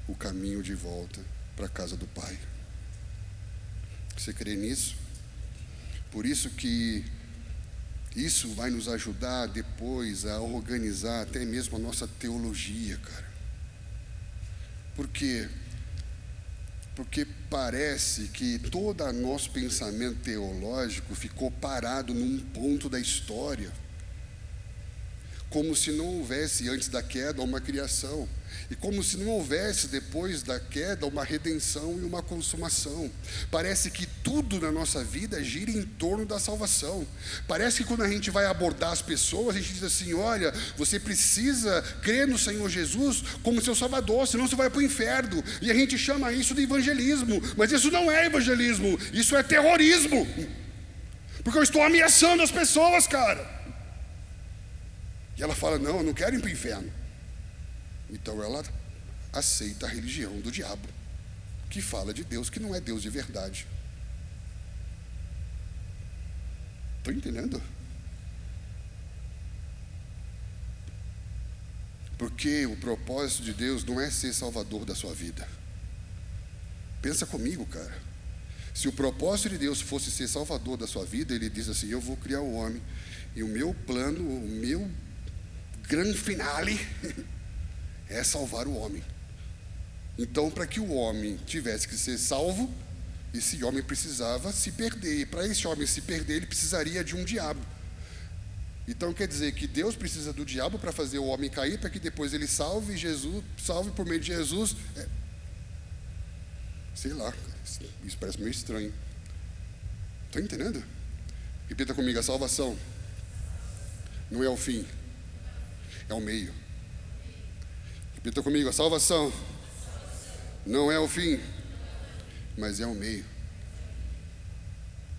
S1: o caminho de volta para a casa do Pai. Você crê nisso? Por isso que isso vai nos ajudar depois a organizar até mesmo a nossa teologia, cara. Por quê? Porque parece que todo o nosso pensamento teológico ficou parado num ponto da história, como se não houvesse antes da queda uma criação, e como se não houvesse depois da queda uma redenção e uma consumação. Parece que tudo na nossa vida gira em torno da salvação. Parece que quando a gente vai abordar as pessoas, a gente diz assim: olha, você precisa crer no Senhor Jesus como seu Salvador, senão você vai para o inferno. E a gente chama isso de evangelismo, mas isso não é evangelismo, isso é terrorismo, porque eu estou ameaçando as pessoas, cara. E ela fala: não, eu não quero ir para o inferno. Então ela aceita a religião do diabo, que fala de Deus que não é Deus de verdade. Estou entendendo? Porque o propósito de Deus não é ser salvador da sua vida. Pensa comigo, cara. Se o propósito de Deus fosse ser salvador da sua vida, Ele diz assim: eu vou criar o homem, e o meu plano, o meu grande finale é salvar o homem. Então, para que o homem tivesse que ser salvo, esse homem precisava se perder. E para esse homem se perder, ele precisaria de um diabo. Então quer dizer que Deus precisa do diabo para fazer o homem cair, para que depois ele salve por meio de Jesus. Sei lá, isso parece meio estranho. Estão entendendo? Repita comigo: a salvação não é o fim, é o meio. Repita comigo: a salvação não é o fim, mas é o meio.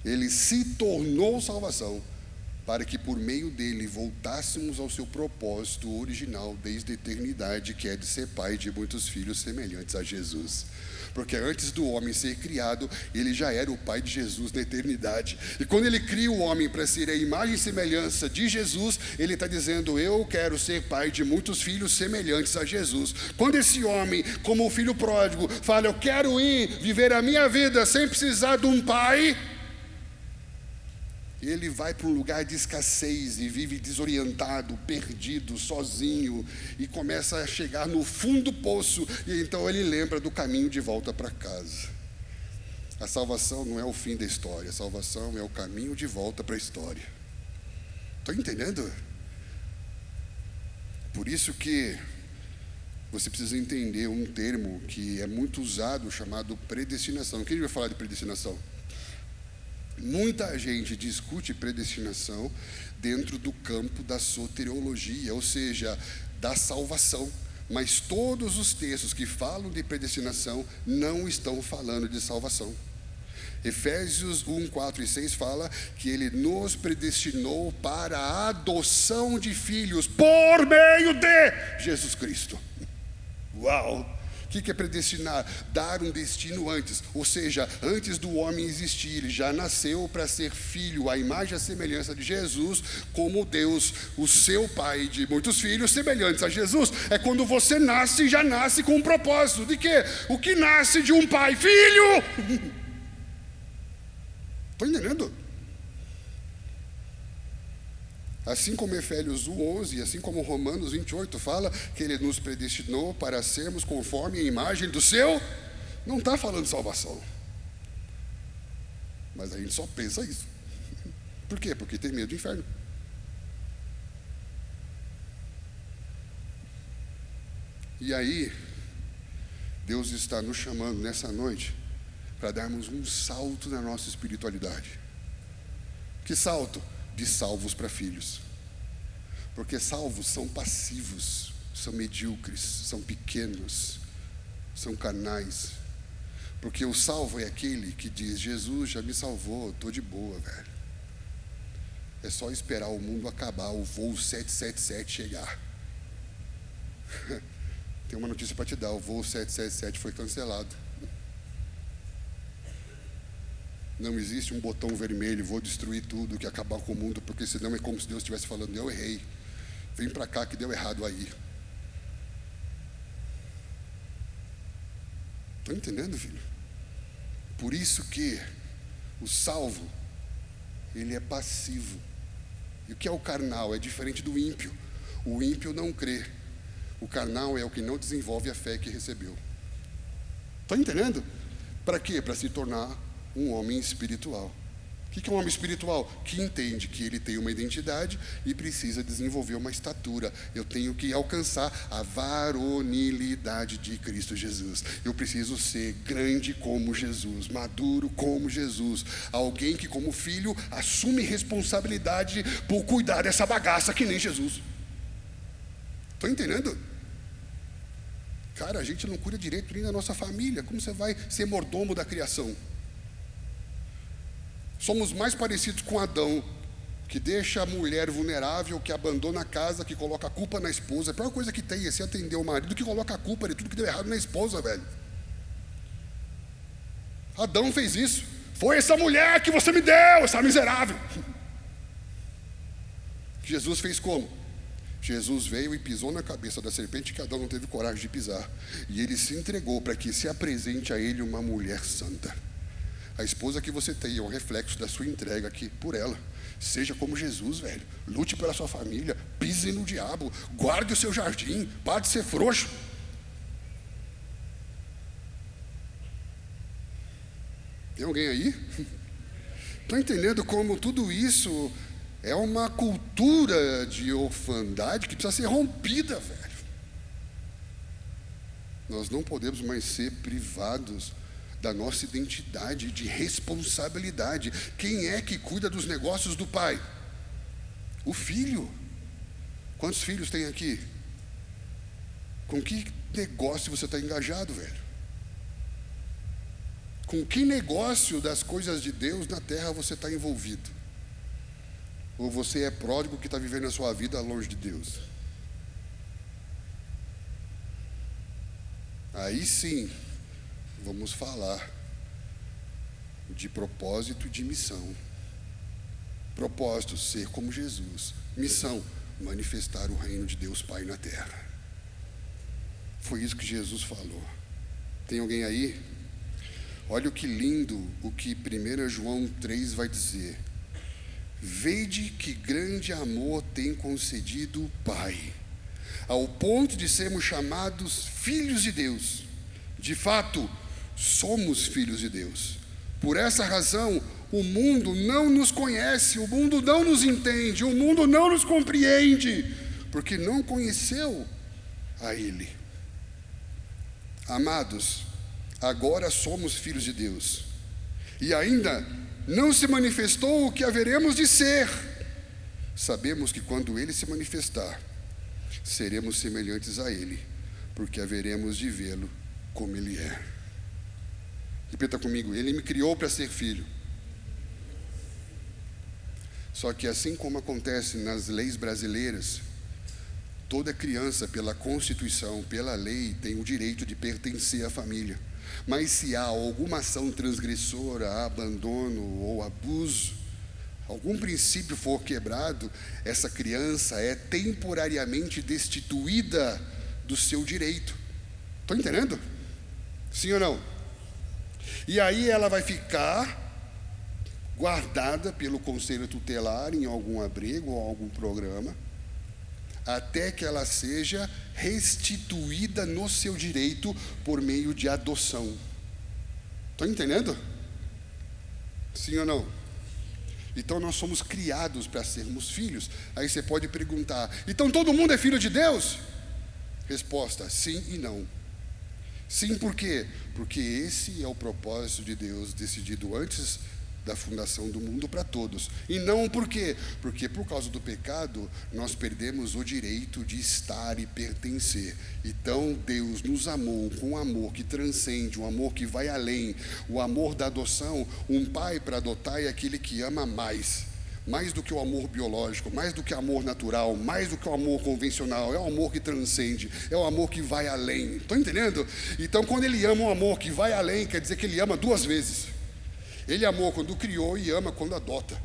S1: Ele se tornou salvação para que por meio dele voltássemos ao seu propósito original desde a eternidade, que é de ser pai de muitos filhos semelhantes a Jesus. Porque antes do homem ser criado, ele já era o pai de Jesus na eternidade. E quando ele cria o homem para ser a imagem e semelhança de Jesus, ele está dizendo: eu quero ser pai de muitos filhos semelhantes a Jesus. Quando esse homem, como o filho pródigo, fala: eu quero ir viver a minha vida sem precisar de um pai, ele vai para um lugar de escassez e vive desorientado, perdido, sozinho, e começa a chegar no fundo do poço, e então ele lembra do caminho de volta para casa. A salvação não é o fim da história, a salvação é o caminho de volta para a história. Estão entendendo? Por isso que você precisa entender um termo que é muito usado, chamado predestinação. Quem vai falar de predestinação? Muita gente discute predestinação dentro do campo da soteriologia, ou seja, da salvação. Mas todos os textos que falam de predestinação não estão falando de salvação. Efésios 1, 4 e 6 fala que Ele nos predestinou para a adoção de filhos por meio de Jesus Cristo. Uau! O que é predestinar? Dar um destino antes, ou seja, antes do homem existir, ele já nasceu para ser filho, a imagem e a semelhança de Jesus, como Deus, o seu pai de muitos filhos semelhantes a Jesus. É quando você nasce, já nasce com um propósito. De quê? O que nasce de um pai? Filho! Estão entendendo? Assim como Efésios 1:11, assim como Romanos 28 fala que Ele nos predestinou para sermos conforme a imagem do seu, não está falando de salvação. Mas a gente só pensa isso. Por quê? Porque tem medo do inferno. E aí, Deus está nos chamando nessa noite para darmos um salto na nossa espiritualidade. Que salto? De salvos para filhos. Porque salvos são passivos, são medíocres, são pequenos, são carnais. Porque o salvo é aquele que diz: Jesus já me salvou, estou de boa, velho. É só esperar o mundo acabar, o voo 777 chegar. Tem uma notícia para te dar: o voo 777 foi cancelado. Não existe um botão vermelho: vou destruir tudo, que acabar com o mundo, porque senão é como se Deus estivesse falando: eu errei, vem para cá que deu errado aí. Estão entendendo, filho? Por isso que o salvo, ele é passivo. E o que é o carnal? É diferente do ímpio. O ímpio não crê. O carnal é o que não desenvolve a fé que recebeu. Estão entendendo? Para quê? Para se tornar um homem espiritual. O que é um homem espiritual? Que entende que ele tem uma identidade e precisa desenvolver uma estatura. Eu tenho que alcançar a varonilidade de Cristo Jesus. Eu preciso ser grande como Jesus, maduro como Jesus. Alguém que, como filho, assume responsabilidade por cuidar dessa bagaça que nem Jesus. Estão entendendo? Cara, a gente não cuida direito nem da nossa família. Como você vai ser mordomo da criação? Somos mais parecidos com Adão que deixa a mulher vulnerável, que abandona a casa, que coloca a culpa na esposa. A pior coisa que tem é se atender o marido que coloca a culpa de tudo que deu errado na esposa, velho. Adão fez isso. Foi essa mulher que você me deu, essa miserável. Jesus fez como? Jesus veio e pisou na cabeça da serpente que Adão não teve coragem de pisar. E ele se entregou para que se apresente a ele uma mulher santa. A esposa que você tem é um reflexo da sua entrega aqui por ela. Seja como Jesus, velho. Lute pela sua família, pise no diabo, guarde o seu jardim, pare de ser frouxo. Tem alguém aí? Estão entendendo como tudo isso é uma cultura de orfandade que precisa ser rompida, velho. Nós não podemos mais ser privados da nossa identidade, de responsabilidade. Quem é que cuida dos negócios do pai? O filho. Quantos filhos tem aqui? Com que negócio você está engajado, velho? Com que negócio das coisas de Deus na terra você está envolvido? Ou você é pródigo que está vivendo a sua vida longe de Deus? Aí sim, vamos falar de propósito e de missão. Propósito, ser como Jesus. Missão, manifestar o reino de Deus Pai na terra. Foi isso que Jesus falou. Tem alguém aí? Olha o que lindo o que 1 João 3 vai dizer. Vede que grande amor tem concedido o Pai, ao ponto de sermos chamados filhos de Deus. De fato, somos filhos de Deus. Por essa razão, o mundo não nos conhece, o mundo não nos entende, o mundo não nos compreende, porque não conheceu a Ele. Amados, agora somos filhos de Deus, e ainda não se manifestou o que haveremos de ser. Sabemos que quando Ele se manifestar, seremos semelhantes a Ele, porque haveremos de vê-lo como Ele é. Repita comigo: Ele me criou para ser filho. Só que assim como acontece nas leis brasileiras, toda criança, pela Constituição, pela lei, tem o direito de pertencer à família. Mas se há alguma ação transgressora, abandono ou abuso, algum princípio for quebrado, essa criança é temporariamente destituída do seu direito. Estão entendendo? Sim ou não? E aí ela vai ficar guardada pelo conselho tutelar em algum abrigo ou algum programa, até que ela seja restituída no seu direito por meio de adoção. Estão entendendo? Sim ou não? Então nós somos criados para sermos filhos. Aí você pode perguntar: então todo mundo é filho de Deus? Resposta: sim e não. Sim, por quê? Porque esse é o propósito de Deus, decidido antes da fundação do mundo para todos. E não por quê? Porque por causa do pecado nós perdemos o direito de estar e pertencer. Então Deus nos amou com um amor que transcende, um amor que vai além, o amor da adoção. Um pai para adotar é aquele que ama mais do que o amor biológico, mais do que o amor natural, mais do que o amor convencional. É o amor que transcende, é o amor que vai além. Estão entendendo? Então quando ele ama um amor que vai além, quer dizer que ele ama duas vezes. Ele amou quando criou e ama quando adota.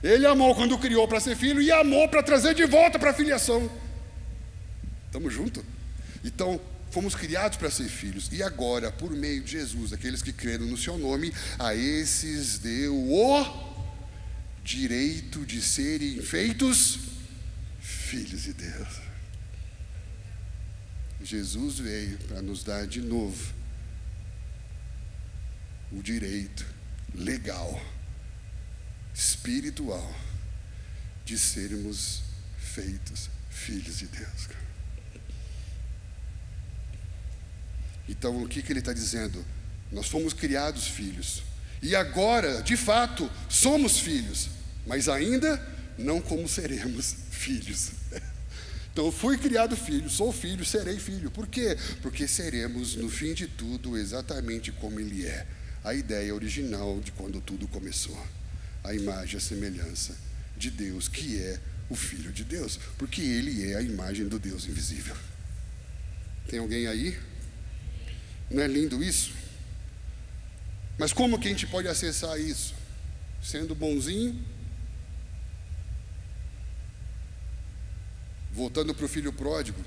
S1: Ele amou quando criou para ser filho e amou para trazer de volta para a filiação. Estamos juntos? Então, fomos criados para ser filhos. E agora, por meio de Jesus, aqueles que creram no seu nome, a esses deu o direito de serem feitos filhos de Deus. Jesus veio para nos dar de novo o direito legal, espiritual, de sermos feitos filhos de Deus. Então o que ele está dizendo? Nós fomos criados filhos, e agora, de fato, somos filhos, mas ainda não como seremos filhos. Então eu fui criado filho, sou filho, serei filho. Por quê? Porque seremos, no fim de tudo, exatamente como Ele é. A ideia original de quando tudo começou. a imagem e a semelhança de Deus, que é o Filho de Deus, porque Ele é a imagem do Deus invisível. Tem alguém aí? Não é lindo isso? Mas como que a gente pode acessar isso? Sendo bonzinho? Voltando para o filho pródigo.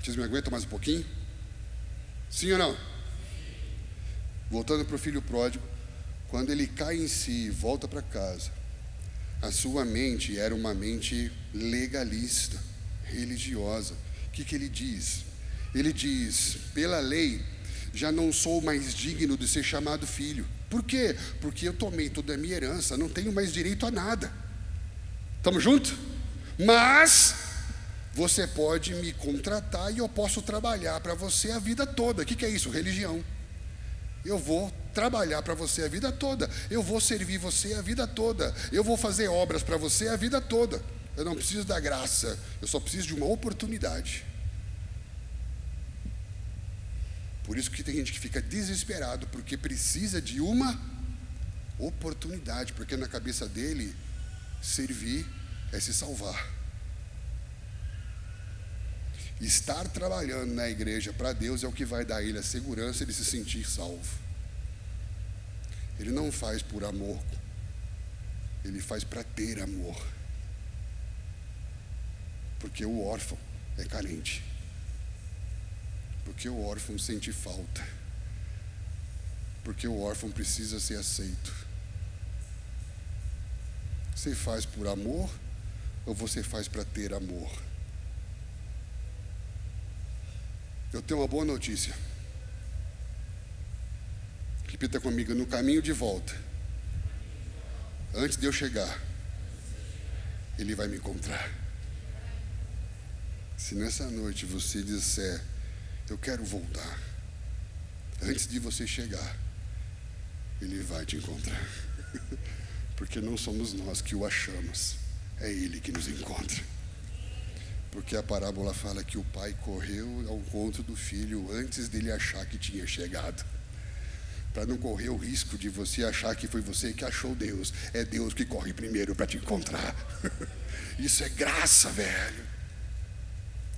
S1: Vocês me aguentam mais um pouquinho? Sim ou não? Voltando para o filho pródigo, quando ele cai em si e volta para casa, a sua mente era uma mente legalista, religiosa. O que ele diz? Ele diz: pela lei, já não sou mais digno de ser chamado filho. Por quê? Porque eu tomei toda a minha herança, não tenho mais direito a nada. Estamos juntos? Mas você pode me contratar e eu posso trabalhar para você a vida toda. O que é isso? Religião. Eu vou trabalhar para você a vida toda. Eu vou servir você a vida toda. Eu vou fazer obras para você a vida toda. Eu não preciso da graça, eu só preciso de uma oportunidade. Por isso que tem gente que fica desesperado, porque precisa de uma oportunidade, porque na cabeça dele, servir é se salvar. Estar trabalhando na igreja para Deus é o que vai dar a ele a segurança de se sentir salvo. Ele não faz por amor, ele faz para ter amor. Porque o órfão é carente. Porque o órfão sente falta. Porque o órfão precisa ser aceito. Você faz por amor ou você faz para ter amor? Eu tenho uma boa notícia. Repita comigo: no caminho de volta, antes de eu chegar, Ele vai me encontrar. Se nessa noite você disser: eu quero voltar, antes de você chegar, Ele vai te encontrar. Porque não somos nós que o achamos, é Ele que nos encontra. Porque a parábola fala que o pai correu ao encontro do filho antes dele achar que tinha chegado. Para não correr o risco de você achar que foi você que achou Deus. É Deus que corre primeiro para te encontrar. Isso é graça, velho.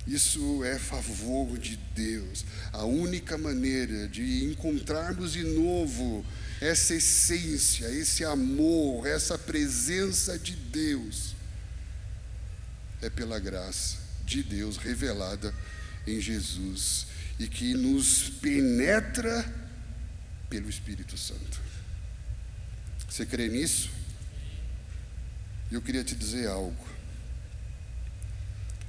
S1: Isso é favor de Deus. A única maneira de encontrarmos de novo essa essência, esse amor, essa presença de Deus é pela graça de Deus revelada em Jesus e que nos penetra pelo Espírito Santo. Você crê nisso? Eu queria te dizer algo.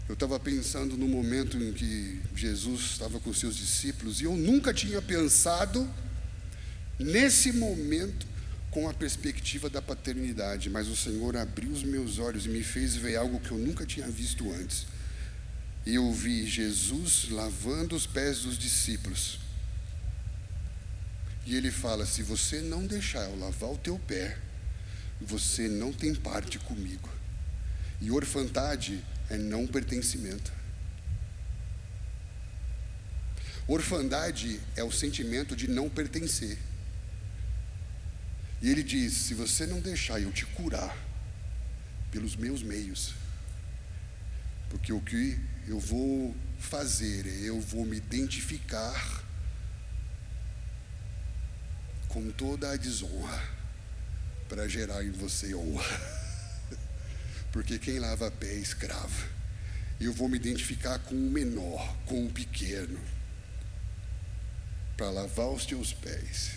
S1: Eu estava pensando no momento em que Jesus estava com seus discípulos e eu nunca tinha pensado nesse momento com a perspectiva da paternidade, mas o Senhor abriu os meus olhos e me fez ver algo que eu nunca tinha visto antes. E eu vi Jesus lavando os pés dos discípulos. E ele fala: se você não deixar eu lavar o teu pé, você não tem parte comigo. E orfandade é não pertencimento. Orfandade é o sentimento de não pertencer. E ele diz: se você não deixar eu te curar pelos meus meios, porque o que eu vou fazer é eu vou me identificar com toda a desonra para gerar em você honra. Porque quem lava pé é escravo. Eu vou me identificar com o menor, com o pequeno, para lavar os teus pés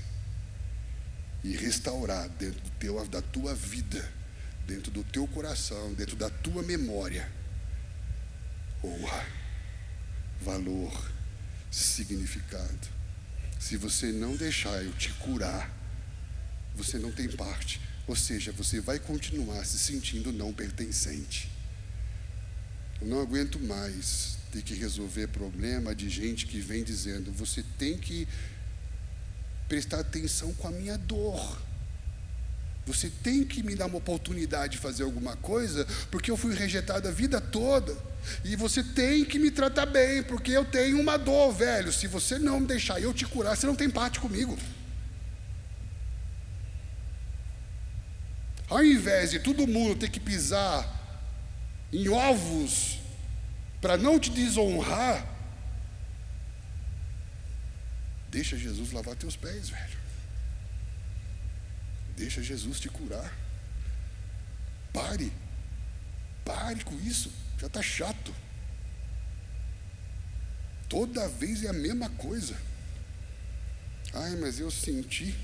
S1: e restaurar dentro da tua vida, dentro do teu coração, dentro da tua memória, honra, valor, significado. Se você não deixar eu te curar, você não tem parte. Ou seja, você vai continuar se sentindo não pertencente. Eu não aguento mais ter que resolver problema de gente que vem dizendo: você tem que prestar atenção com a minha dor. Você tem que me dar uma oportunidade de fazer alguma coisa, porque eu fui rejeitado a vida toda. E você tem que me tratar bem, porque eu tenho uma dor, velho. Se você não me deixar eu te curar, você não tem parte comigo. Ao invés de todo mundo ter que pisar em ovos para não te desonrar, deixa Jesus lavar teus pés, velho. Deixa Jesus te curar. Pare com isso, já está chato. Toda vez é a mesma coisa. Ai, mas eu senti.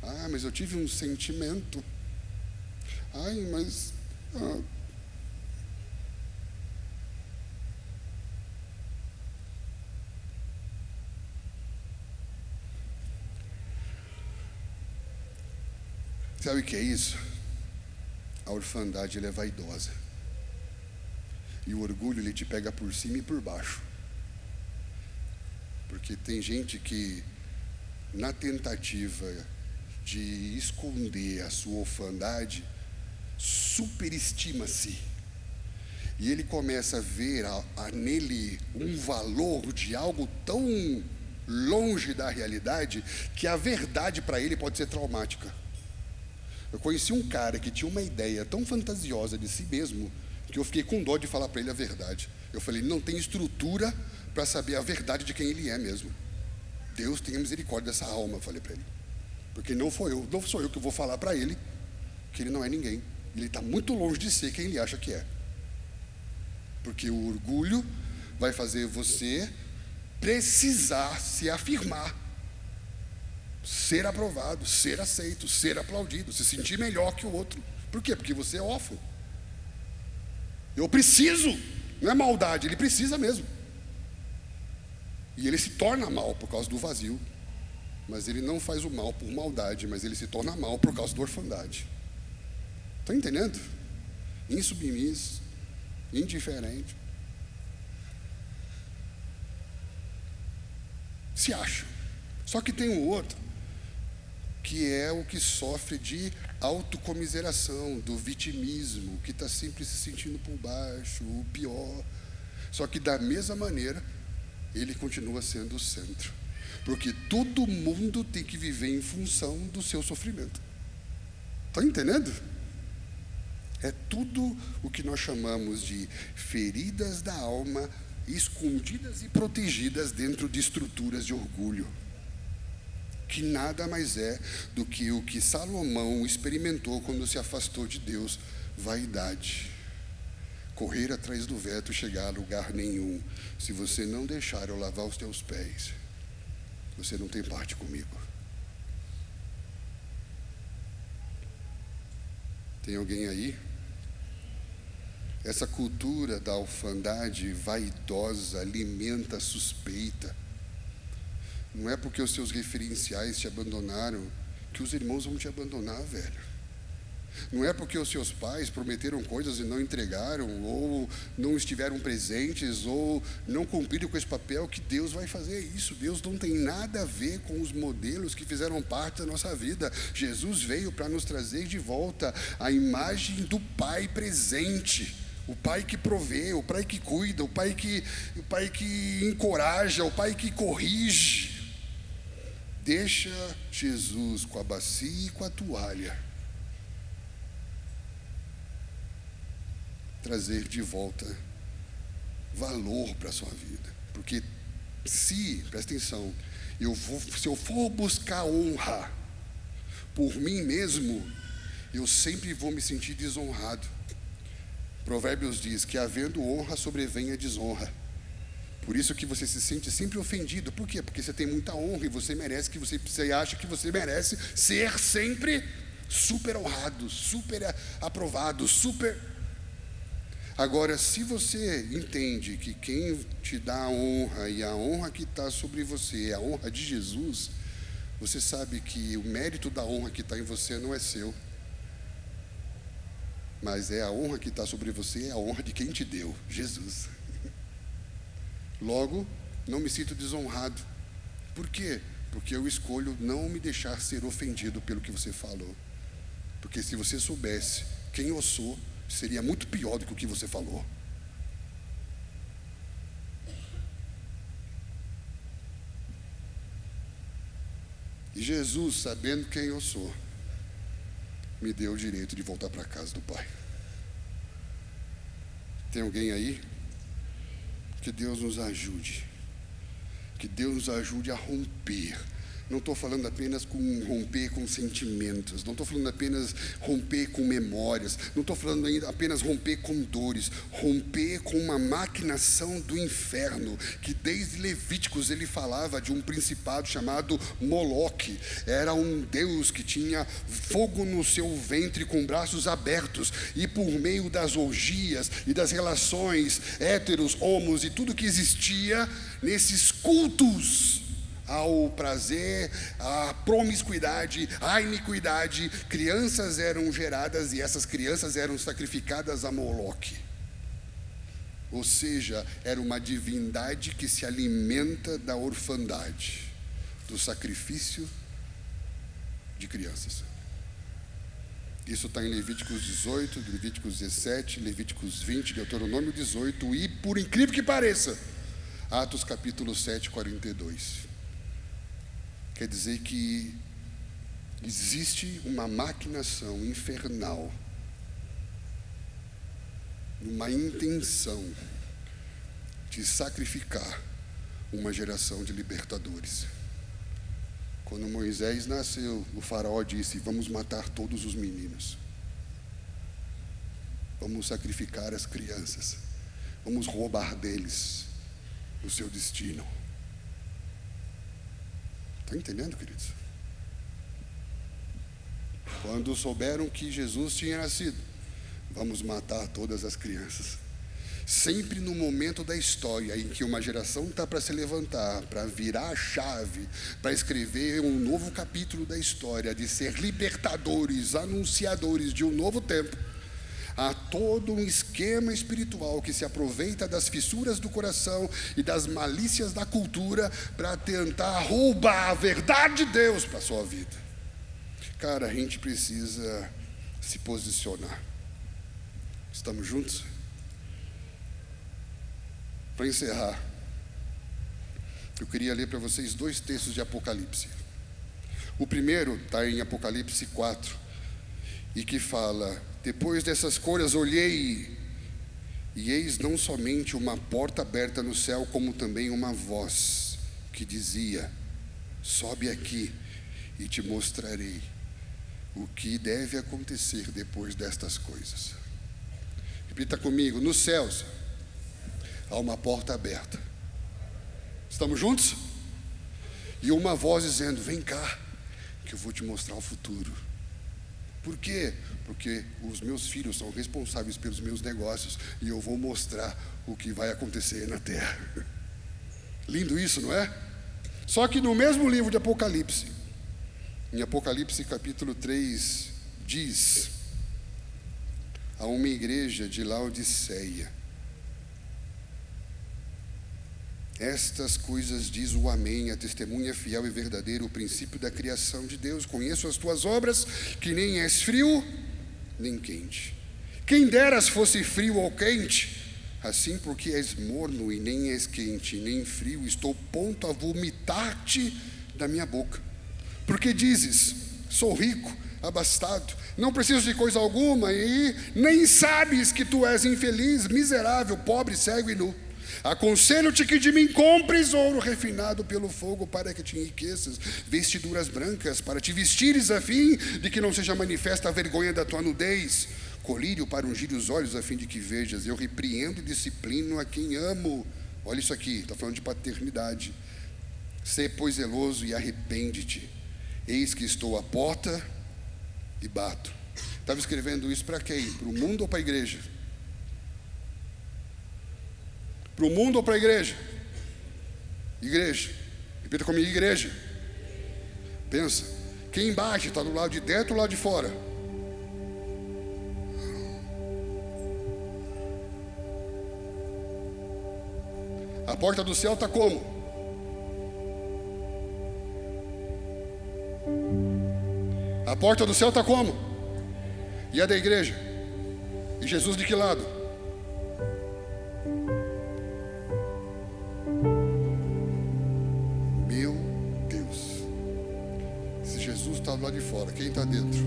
S1: Ai, mas eu tive um sentimento. Ai, mas... Sabe o que é isso? A orfandade, ela é vaidosa. E o orgulho, ele te pega por cima e por baixo. Porque tem gente que, na tentativa de esconder a sua orfandade, superestima-se. E ele começa a ver nele um valor de algo tão longe da realidade, que a verdade para ele pode ser traumática. Eu conheci um cara que tinha uma ideia tão fantasiosa de si mesmo, que eu fiquei com dó de falar para ele a verdade. Eu falei, ele não tem estrutura para saber a verdade de quem ele é mesmo. Deus tenha misericórdia dessa alma, eu falei para ele. Porque não sou eu que vou falar para ele que ele não é ninguém. Ele está muito longe de ser quem ele acha que é. Porque o orgulho vai fazer você precisar se afirmar, ser aprovado, ser aceito, ser aplaudido, se sentir melhor que o outro. Por quê? Porque você é órfão. Eu preciso, não é maldade, ele precisa mesmo. E ele se torna mal por causa do vazio. Mas ele não faz o mal por maldade, mas ele se torna mal por causa da orfandade. Está entendendo? Insubmisso, indiferente. Se acha. Só que tem o outro, que é o que sofre de autocomiseração, do vitimismo, que está sempre se sentindo por baixo, o pior. Só que da mesma maneira, ele continua sendo o centro. Porque todo mundo tem que viver em função do seu sofrimento. Está entendendo? É tudo o que nós chamamos de feridas da alma, escondidas e protegidas dentro de estruturas de orgulho, que nada mais é do que o que Salomão experimentou quando se afastou de Deus: vaidade. Correr atrás do vento, chegar a lugar nenhum. Se você não deixar eu lavar os teus pés, você não tem parte comigo. Tem alguém aí? Essa cultura da orfandade vaidosa alimenta a suspeita. Não é porque os seus referenciais te abandonaram que os irmãos vão te abandonar, velho. Não é porque os seus pais prometeram coisas e não entregaram, ou não estiveram presentes, ou não cumpriram com esse papel, que Deus vai fazer isso. Deus não tem nada a ver com os modelos que fizeram parte da nossa vida. Jesus veio para nos trazer de volta a imagem do Pai presente, o Pai que provê, o Pai que cuida, o Pai que encoraja, o Pai que corrige. Deixa Jesus com a bacia e com a toalha trazer de volta valor para a sua vida. Porque presta atenção, se eu for buscar honra por mim mesmo, eu sempre vou me sentir desonrado. Provérbios diz que havendo honra sobrevém a desonra. Por isso que você se sente sempre ofendido. Por quê? Porque você tem muita honra e você acha que você merece ser sempre super honrado, super aprovado, super... Agora, se você entende que quem te dá a honra e a honra que está sobre você é a honra de Jesus, você sabe que o mérito da honra que está em você não é seu, mas é a honra que está sobre você, é a honra de quem te deu, Jesus. Logo, não me sinto desonrado. Por quê? Porque eu escolho não me deixar ser ofendido pelo que você falou. Porque se você soubesse quem eu sou, seria muito pior do que o que você falou. E Jesus, sabendo quem eu sou, me deu o direito de voltar para a casa do Pai. Tem alguém aí? Que Deus nos ajude. Que Deus nos ajude a romper. Não estou falando apenas com romper com sentimentos, não estou falando apenas romper com memórias, não estou falando ainda apenas romper com dores, romper com uma maquinação do inferno, que desde Levíticos ele falava de um principado chamado Moloque. Era um deus que tinha fogo no seu ventre com braços abertos, e por meio das orgias e das relações héteros, homos e tudo que existia nesses cultos ao prazer, à promiscuidade, à iniquidade, crianças eram geradas e essas crianças eram sacrificadas a Moloque. Ou seja, era uma divindade que se alimenta da orfandade, do sacrifício de crianças. Isso está em Levíticos 18, Levíticos 17, Levíticos 20, Deuteronômio 18 e, por incrível que pareça, Atos capítulo 7, 42. Quer dizer que existe uma maquinação infernal, uma intenção de sacrificar uma geração de libertadores. Quando Moisés nasceu, o faraó disse: vamos matar todos os meninos, vamos sacrificar as crianças, vamos roubar deles o seu destino. Está entendendo, queridos? Quando souberam que Jesus tinha nascido, vamos matar todas as crianças. Sempre no momento da história em que uma geração está para se levantar, para virar a chave, para escrever um novo capítulo da história, de ser libertadores, anunciadores de um novo tempo, há todo um esquema espiritual que se aproveita das fissuras do coração e das malícias da cultura para tentar roubar a verdade de Deus para a sua vida. Cara, a gente precisa se posicionar. Estamos juntos? Para encerrar, eu queria ler para vocês 2 textos de Apocalipse. O primeiro está em Apocalipse 4, e que fala: depois dessas coisas olhei, e eis não somente uma porta aberta no céu, como também uma voz que dizia: sobe aqui e te mostrarei o que deve acontecer depois destas coisas. Repita comigo: nos céus há uma porta aberta. Estamos juntos? E uma voz dizendo: vem cá, que eu vou te mostrar o futuro. Por quê? Porque os meus filhos são responsáveis pelos meus negócios e eu vou mostrar o que vai acontecer na terra. Lindo isso, não é? Só que no mesmo livro de Apocalipse, em Apocalipse capítulo 3, diz a uma igreja de Laodiceia: estas coisas diz o Amém, a testemunha fiel e verdadeira, o princípio da criação de Deus. Conheço as tuas obras, que nem és frio nem quente. Quem deras fosse frio ou quente, assim porque és morno e nem és quente nem frio, estou pronto a vomitar-te da minha boca. Porque dizes: sou rico, abastado, não preciso de coisa alguma, e nem sabes que tu és infeliz, miserável, pobre, cego e nu. Aconselho-te que de mim compres ouro refinado pelo fogo, para que te enriqueças, vestiduras brancas para te vestires, a fim de que não seja manifesta a vergonha da tua nudez, colírio para ungir os olhos, a fim de que vejas. Eu repreendo e disciplino a quem amo. Olha isso aqui, está falando de paternidade. Sê, pois, zeloso e arrepende-te. Eis que estou à porta e bato. Estava escrevendo isso para quem? Para o mundo ou para a igreja? Para o mundo ou para a igreja? Igreja. Repita comigo: igreja. Pensa, quem bate está do lado de dentro ou do lado de fora? A porta do céu está como? A porta do céu está como? E a da igreja? E Jesus de que lado? Meu Deus. Se Jesus está lá de fora, quem está dentro?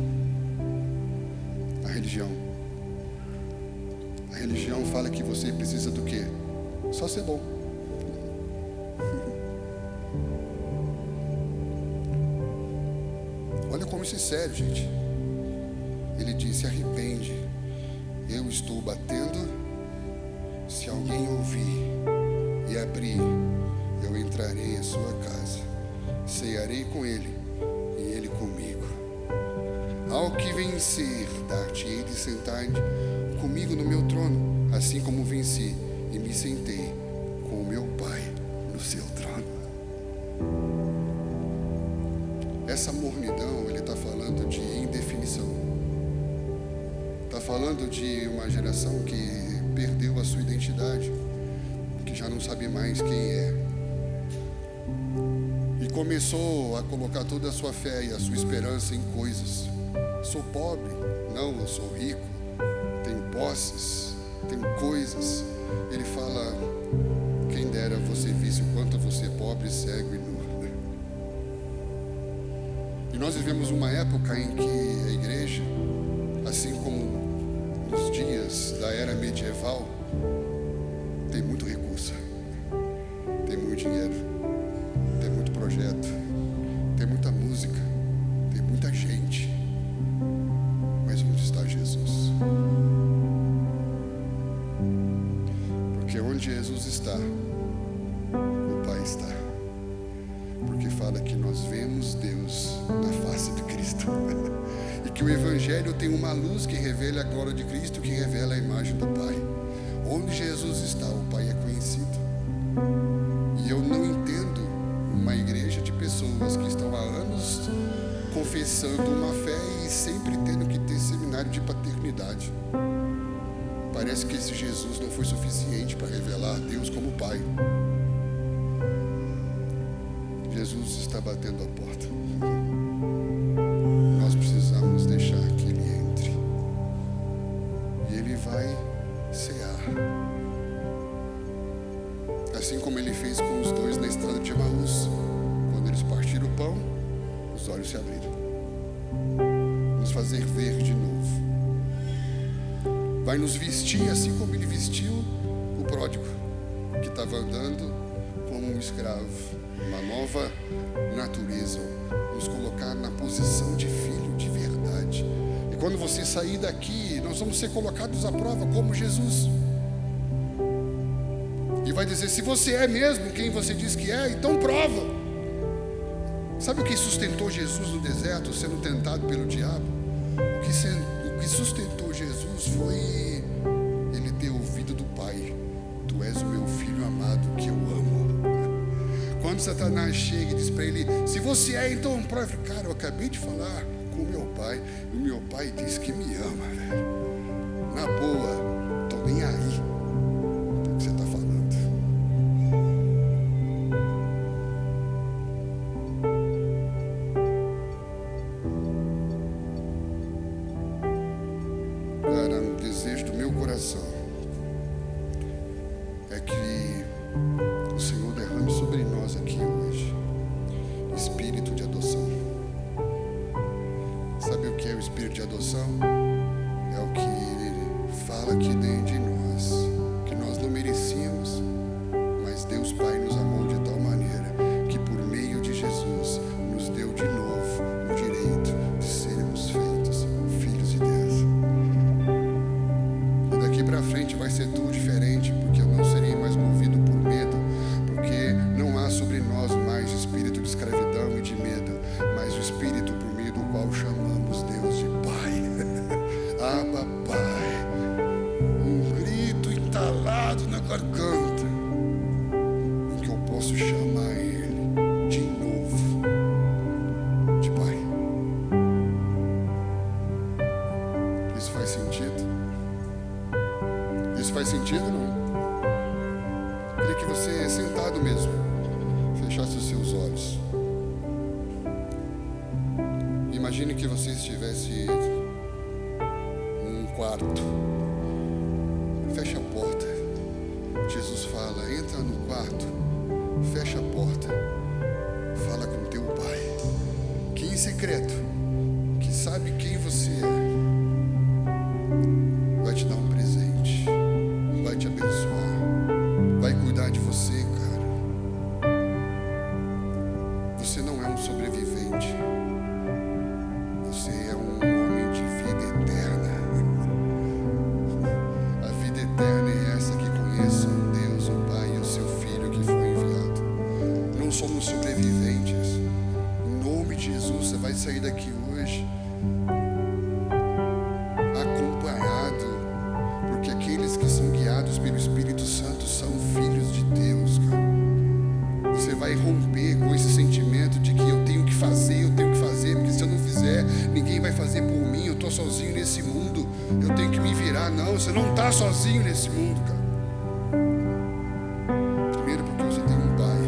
S1: religião. A religião fala que você precisa do quê? Só ser bom. Olha como isso é sério, gente. Ele disse: arrepende, eu estou batendo. Se alguém ouvir e abrir, eu entrarei em sua casa, cearei com ele e ele comigo. Ao que vencer, dar-te-ei de sentar comigo no meu trono, assim como venci e me sentei com o meu Pai no seu trono. Essa mornidão, ele está falando de indefinição. Está falando de uma geração que perdeu a sua identidade, que já não sabe mais quem é. E começou a colocar toda a sua fé e a sua esperança em coisas. Sou pobre? Não, eu sou rico. Tenho posses, tenho coisas. Ele fala: quem dera você visse o quanto você é pobre, cego e nu. E nós vivemos uma época em que a igreja, assim como nos dias da era medieval, tem muito recurso, tem muito dinheiro, tem muito projeto, tem muita música, tem muita gente. Mas onde está Jesus? Porque onde Jesus está, o Pai está. Porque fala que nós vemos Deus na face de Cristo. E que o Evangelho tem uma luz que revela a glória de Cristo, que revela a imagem do Pai. Onde Jesus está, o Pai é conhecido. E eu não entendo uma igreja de pessoas que estão há anos confessando uma fé e sempre tendo que ter seminário de paternidade. Parece que esse Jesus não foi suficiente para revelar a Deus como Pai. Jesus está batendo a porta. Nós precisamos deixar que Ele entre. E Ele vai cear. Assim como Ele fez com os dois na estrada de Emaús. Quando eles partiram o pão, os olhos se abriram. Nos fazer ver de novo. Vai nos vestir assim como Ele vestiu o pródigo, que estava andando como um escravo. Uma nova natureza, nos colocar na posição de filho de verdade. E quando você sair daqui, nós vamos ser colocados à prova como Jesus. E vai dizer: se você é mesmo quem você diz que é, então prova. Sabe o que sustentou Jesus no deserto, sendo tentado pelo diabo? O que sustentou Jesus foi ele ter ouvido do Pai: tu és o meu filho amado que eu amo. Quando Satanás chega e diz para ele: se você é, então prove. Cara, eu acabei de falar com o meu pai, e o meu pai diz que me ama, velho. Na boa, tô nem aí do que você está falando. Cara, o desejo do meu coração é que o Senhor derrame sobre nós aqui hoje espírito de adoção. Sabe o que é o espírito de adoção? É o que Ele fala aqui dentro de nós, que nós não merecíamos, mas Deus Pai nos amou de tal maneira que por meio de Jesus nos deu de novo o direito de sermos feitos filhos de Deus. E daqui para frente vai ser tudo diferente, porque eu não serei mais movido por medo, porque não há sobre nós mais espírito de escravidão e de medo, mas o espírito por meio do qual chamamos Deus de Pai. Abba, Pai. Um grito entalado na garganta, em que eu posso chamar Ele de novo de Pai. Isso faz sentido? Isso faz sentido ou não? Queria que você, sentado mesmo, fechasse os seus olhos. Imagine que você estivesse num quarto. Fecha a porta. Jesus fala: entra no quarto, fecha a porta, fala com teu Pai, que em secreto, que sabe quem você é, Você não é um sobrevivente. Você é um homem de vida eterna. A vida eterna é essa que conheçam Deus, o Pai e o seu Filho que foi enviado. Não somos sobreviventes. Em nome de Jesus, você vai sair daqui hoje acompanhado, porque aqueles que são guiados pelo Espírito Santo são filhos de Deus, cara. Você vai romper com esse sentimento de que eu tenho que fazer, porque se eu não fizer, ninguém vai fazer por mim, eu estou sozinho nesse mundo, eu tenho que me virar. Não, você não está sozinho nesse mundo, cara. Primeiro, porque você tem um pai.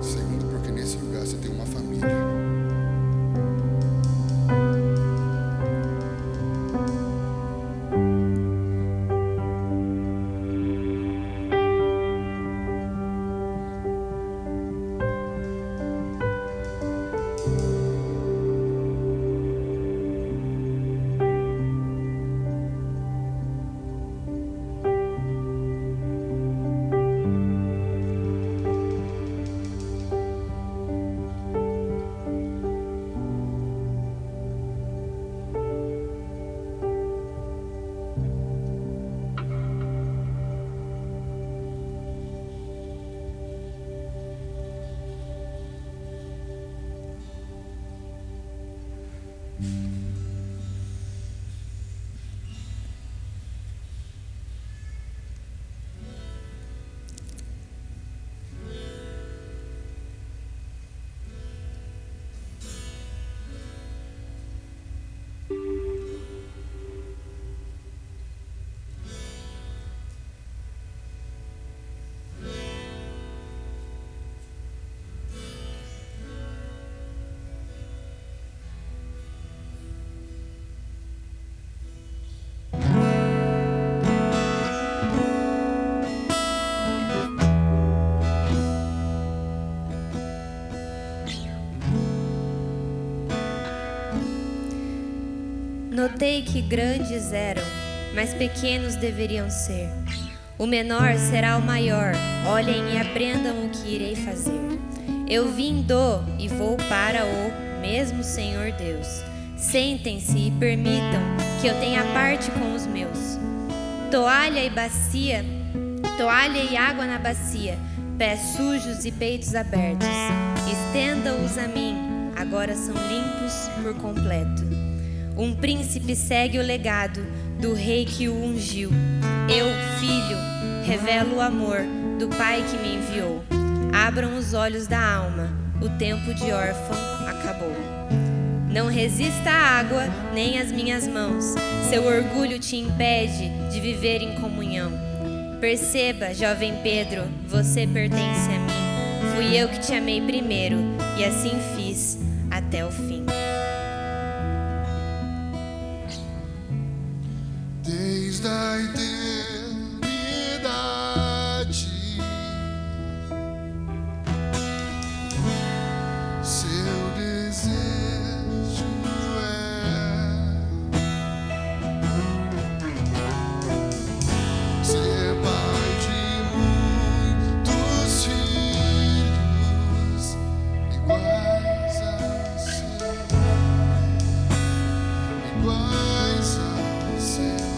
S1: Segundo, porque nesse lugar você tem uma família.
S2: Notei que grandes eram, mas pequenos deveriam ser. O menor será o maior. Olhem e aprendam o que irei fazer. Eu vim do e vou para o mesmo Senhor Deus. Sentem-se e permitam que eu tenha parte com os meus. Toalha e água na bacia, pés sujos e peitos abertos. Estenda-os a mim, agora são limpos por completo. Um príncipe segue o legado do rei que o ungiu. Eu, filho, revelo o amor do Pai que me enviou. Abram os olhos da alma, o tempo de órfão acabou. Não resista à água, nem às minhas mãos. Seu orgulho te impede de viver em comunhão. Perceba, jovem Pedro, você pertence a mim. Fui eu que te amei primeiro, e assim fiz até o fim.
S1: Desde a eternidade, seu desejo é ser pai de muitos filhos iguais a seu, iguais ao seu.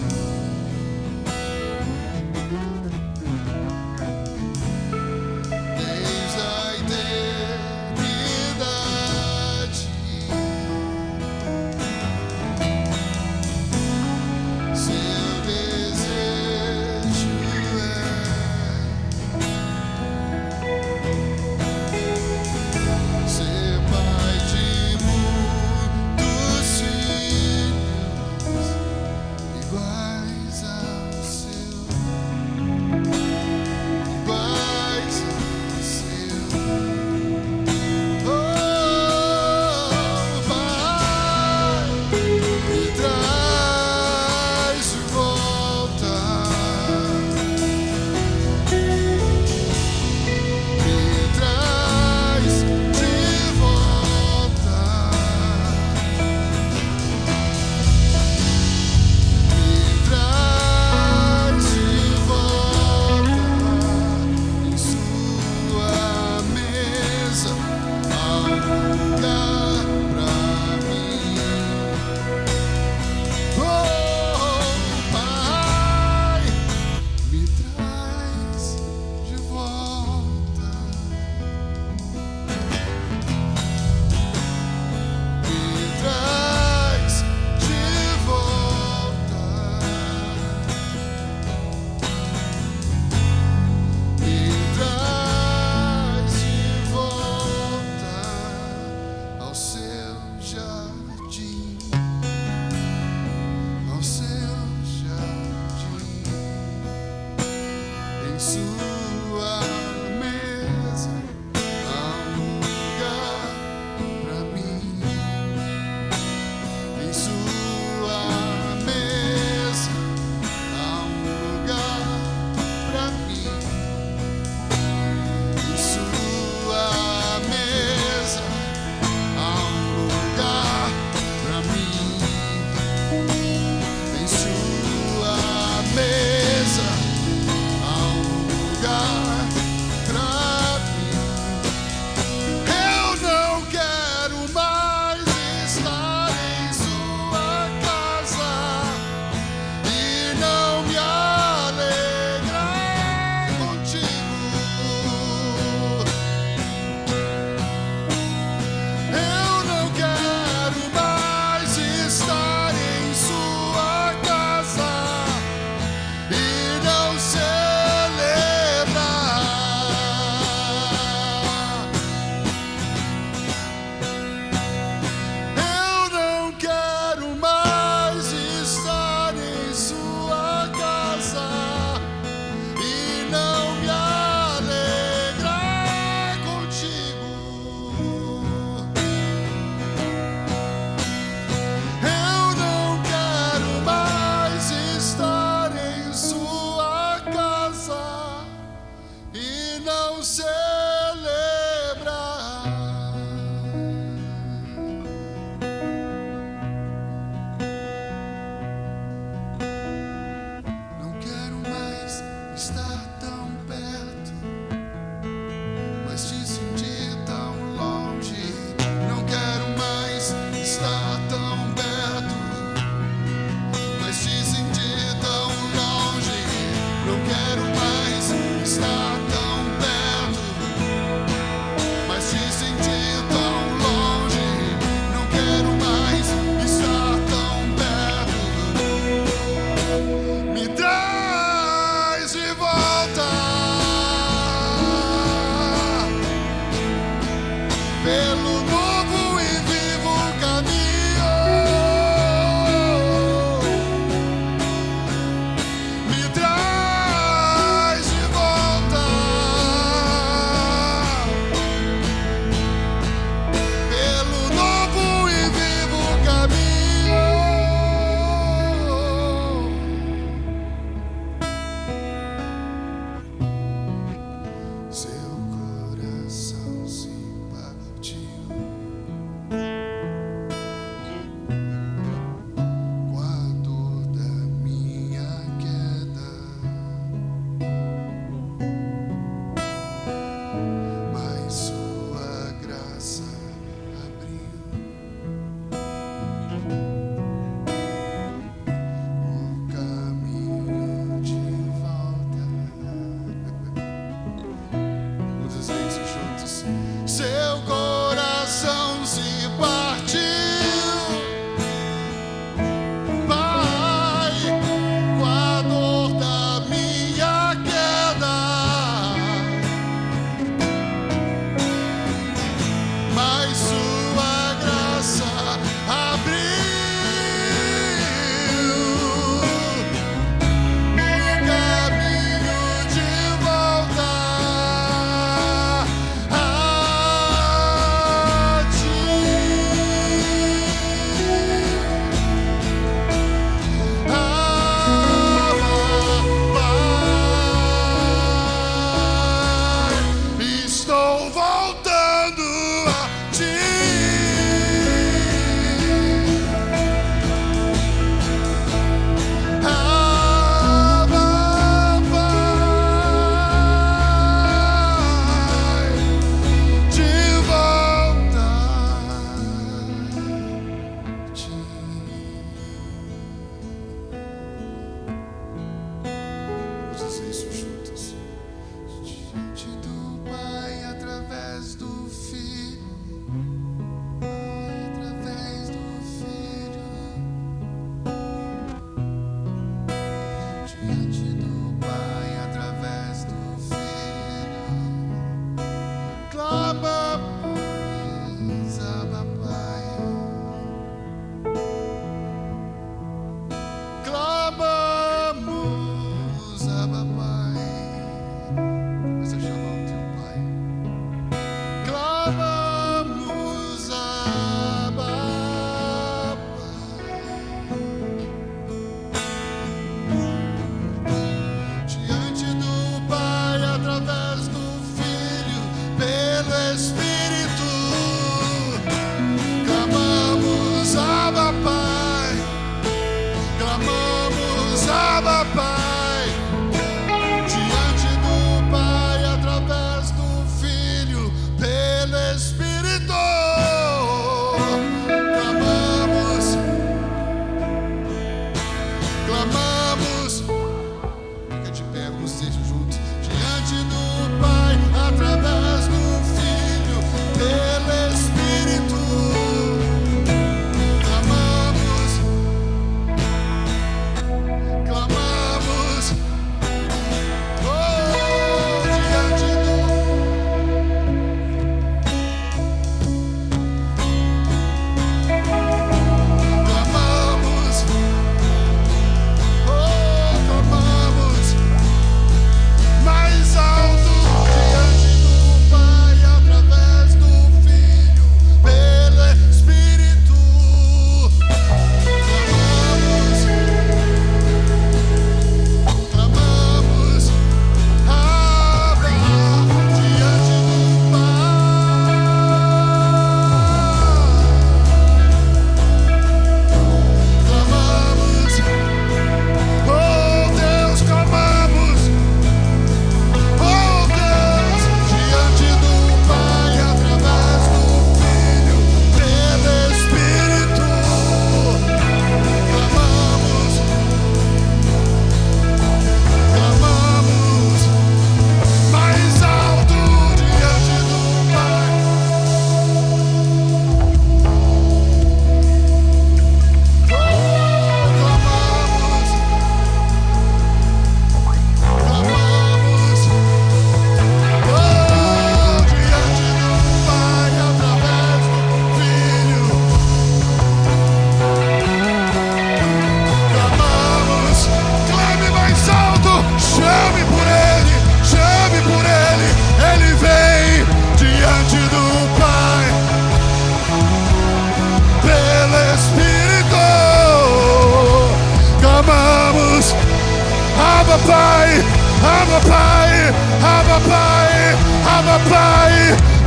S1: pelo novo e vivo caminho. Me traz de volta pelo novo e vivo caminho. Seu coração se partiu com a dor da minha queda, mas sua graça abriu o caminho de volta. Vamos dizer isso juntos. Seu coração se partiu, Pai, com a dor da minha queda, mas sua graça abriu o caminho de volta a ti. Pai, estou voltando a ti.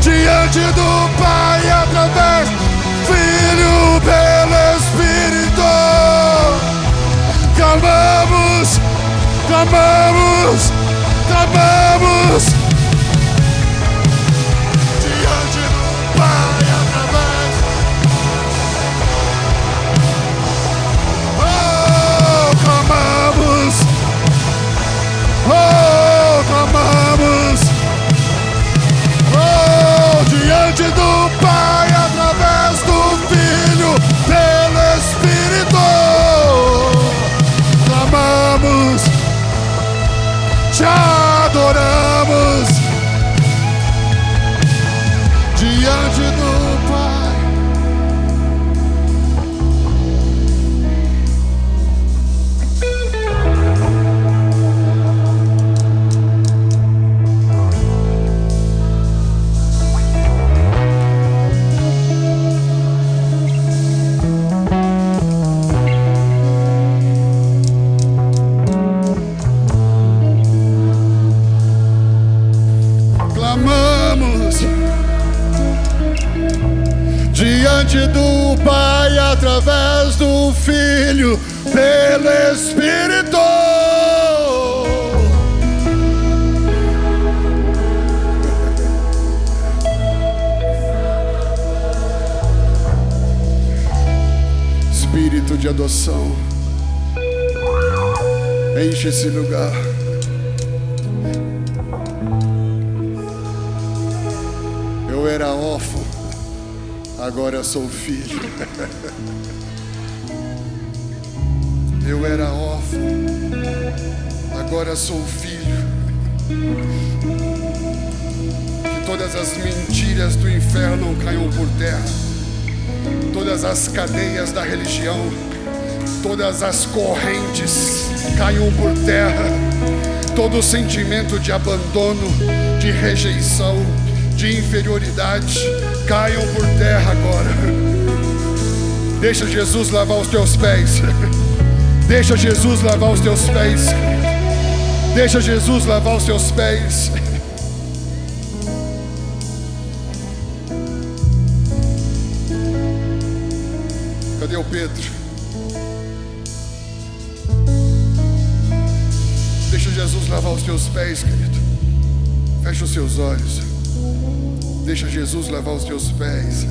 S1: diante do Pai através do Filho pelo Espírito. Clamamos, clamamos, clamamos diante do Pai através. Oh, clamamos, oh, clamamos, oh, diante do Pai através do Filho pelo Espírito. Clamamos, te adoramos diante do Pai. Clamamos diante do Pai através do Filho pelo Espírito. Espírito de adoção, enche esse lugar. Eu era órfão, agora sou filho. Eu era órfão, agora sou filho. Que todas as mentiras do inferno caiam por terra. Todas as cadeias da religião, todas as correntes caiam por terra. Todo sentimento de abandono, de rejeição, de inferioridade caiam por terra agora. Deixa Jesus lavar os teus pés. Deixa Jesus lavar os teus pés. Deixa Jesus lavar os teus pés. Cadê o Pedro? Deixa Jesus lavar os teus pés, querido. Fecha os seus olhos. Deixa Jesus lavar os teus pés.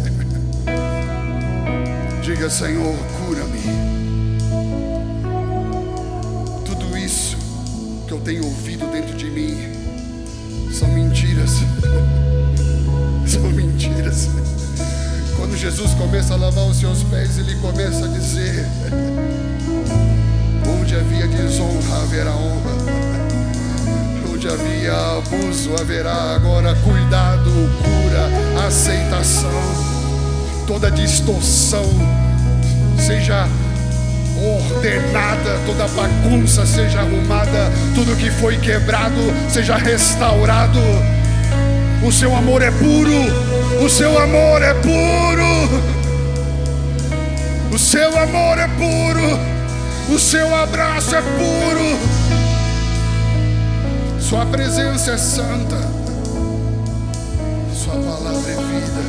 S1: Diga: Senhor, cura-me. Tudo isso que eu tenho ouvido dentro de mim são mentiras. São mentiras. Quando Jesus começa a lavar os seus pés, Ele começa a dizer: onde havia desonra, haverá honra. Onde havia abuso, haverá agora cuidado, cura, aceitação. Toda distorção seja ordenada, toda bagunça seja arrumada, tudo que foi quebrado seja restaurado. O seu amor é puro, o seu amor é puro, o seu amor é puro, o seu abraço é puro. Sua presença é santa, sua palavra é vida.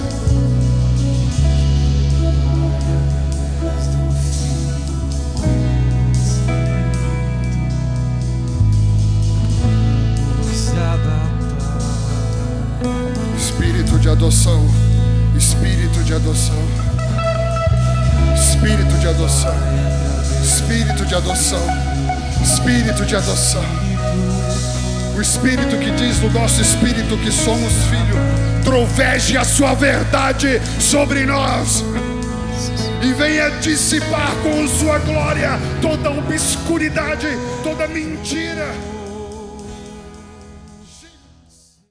S1: Espírito de adoção, espírito de adoção, espírito de adoção, espírito de adoção, espírito de adoção. O Espírito que diz no nosso espírito que somos filhos, troveje a sua verdade sobre nós e venha dissipar com sua glória toda obscuridade, toda mentira.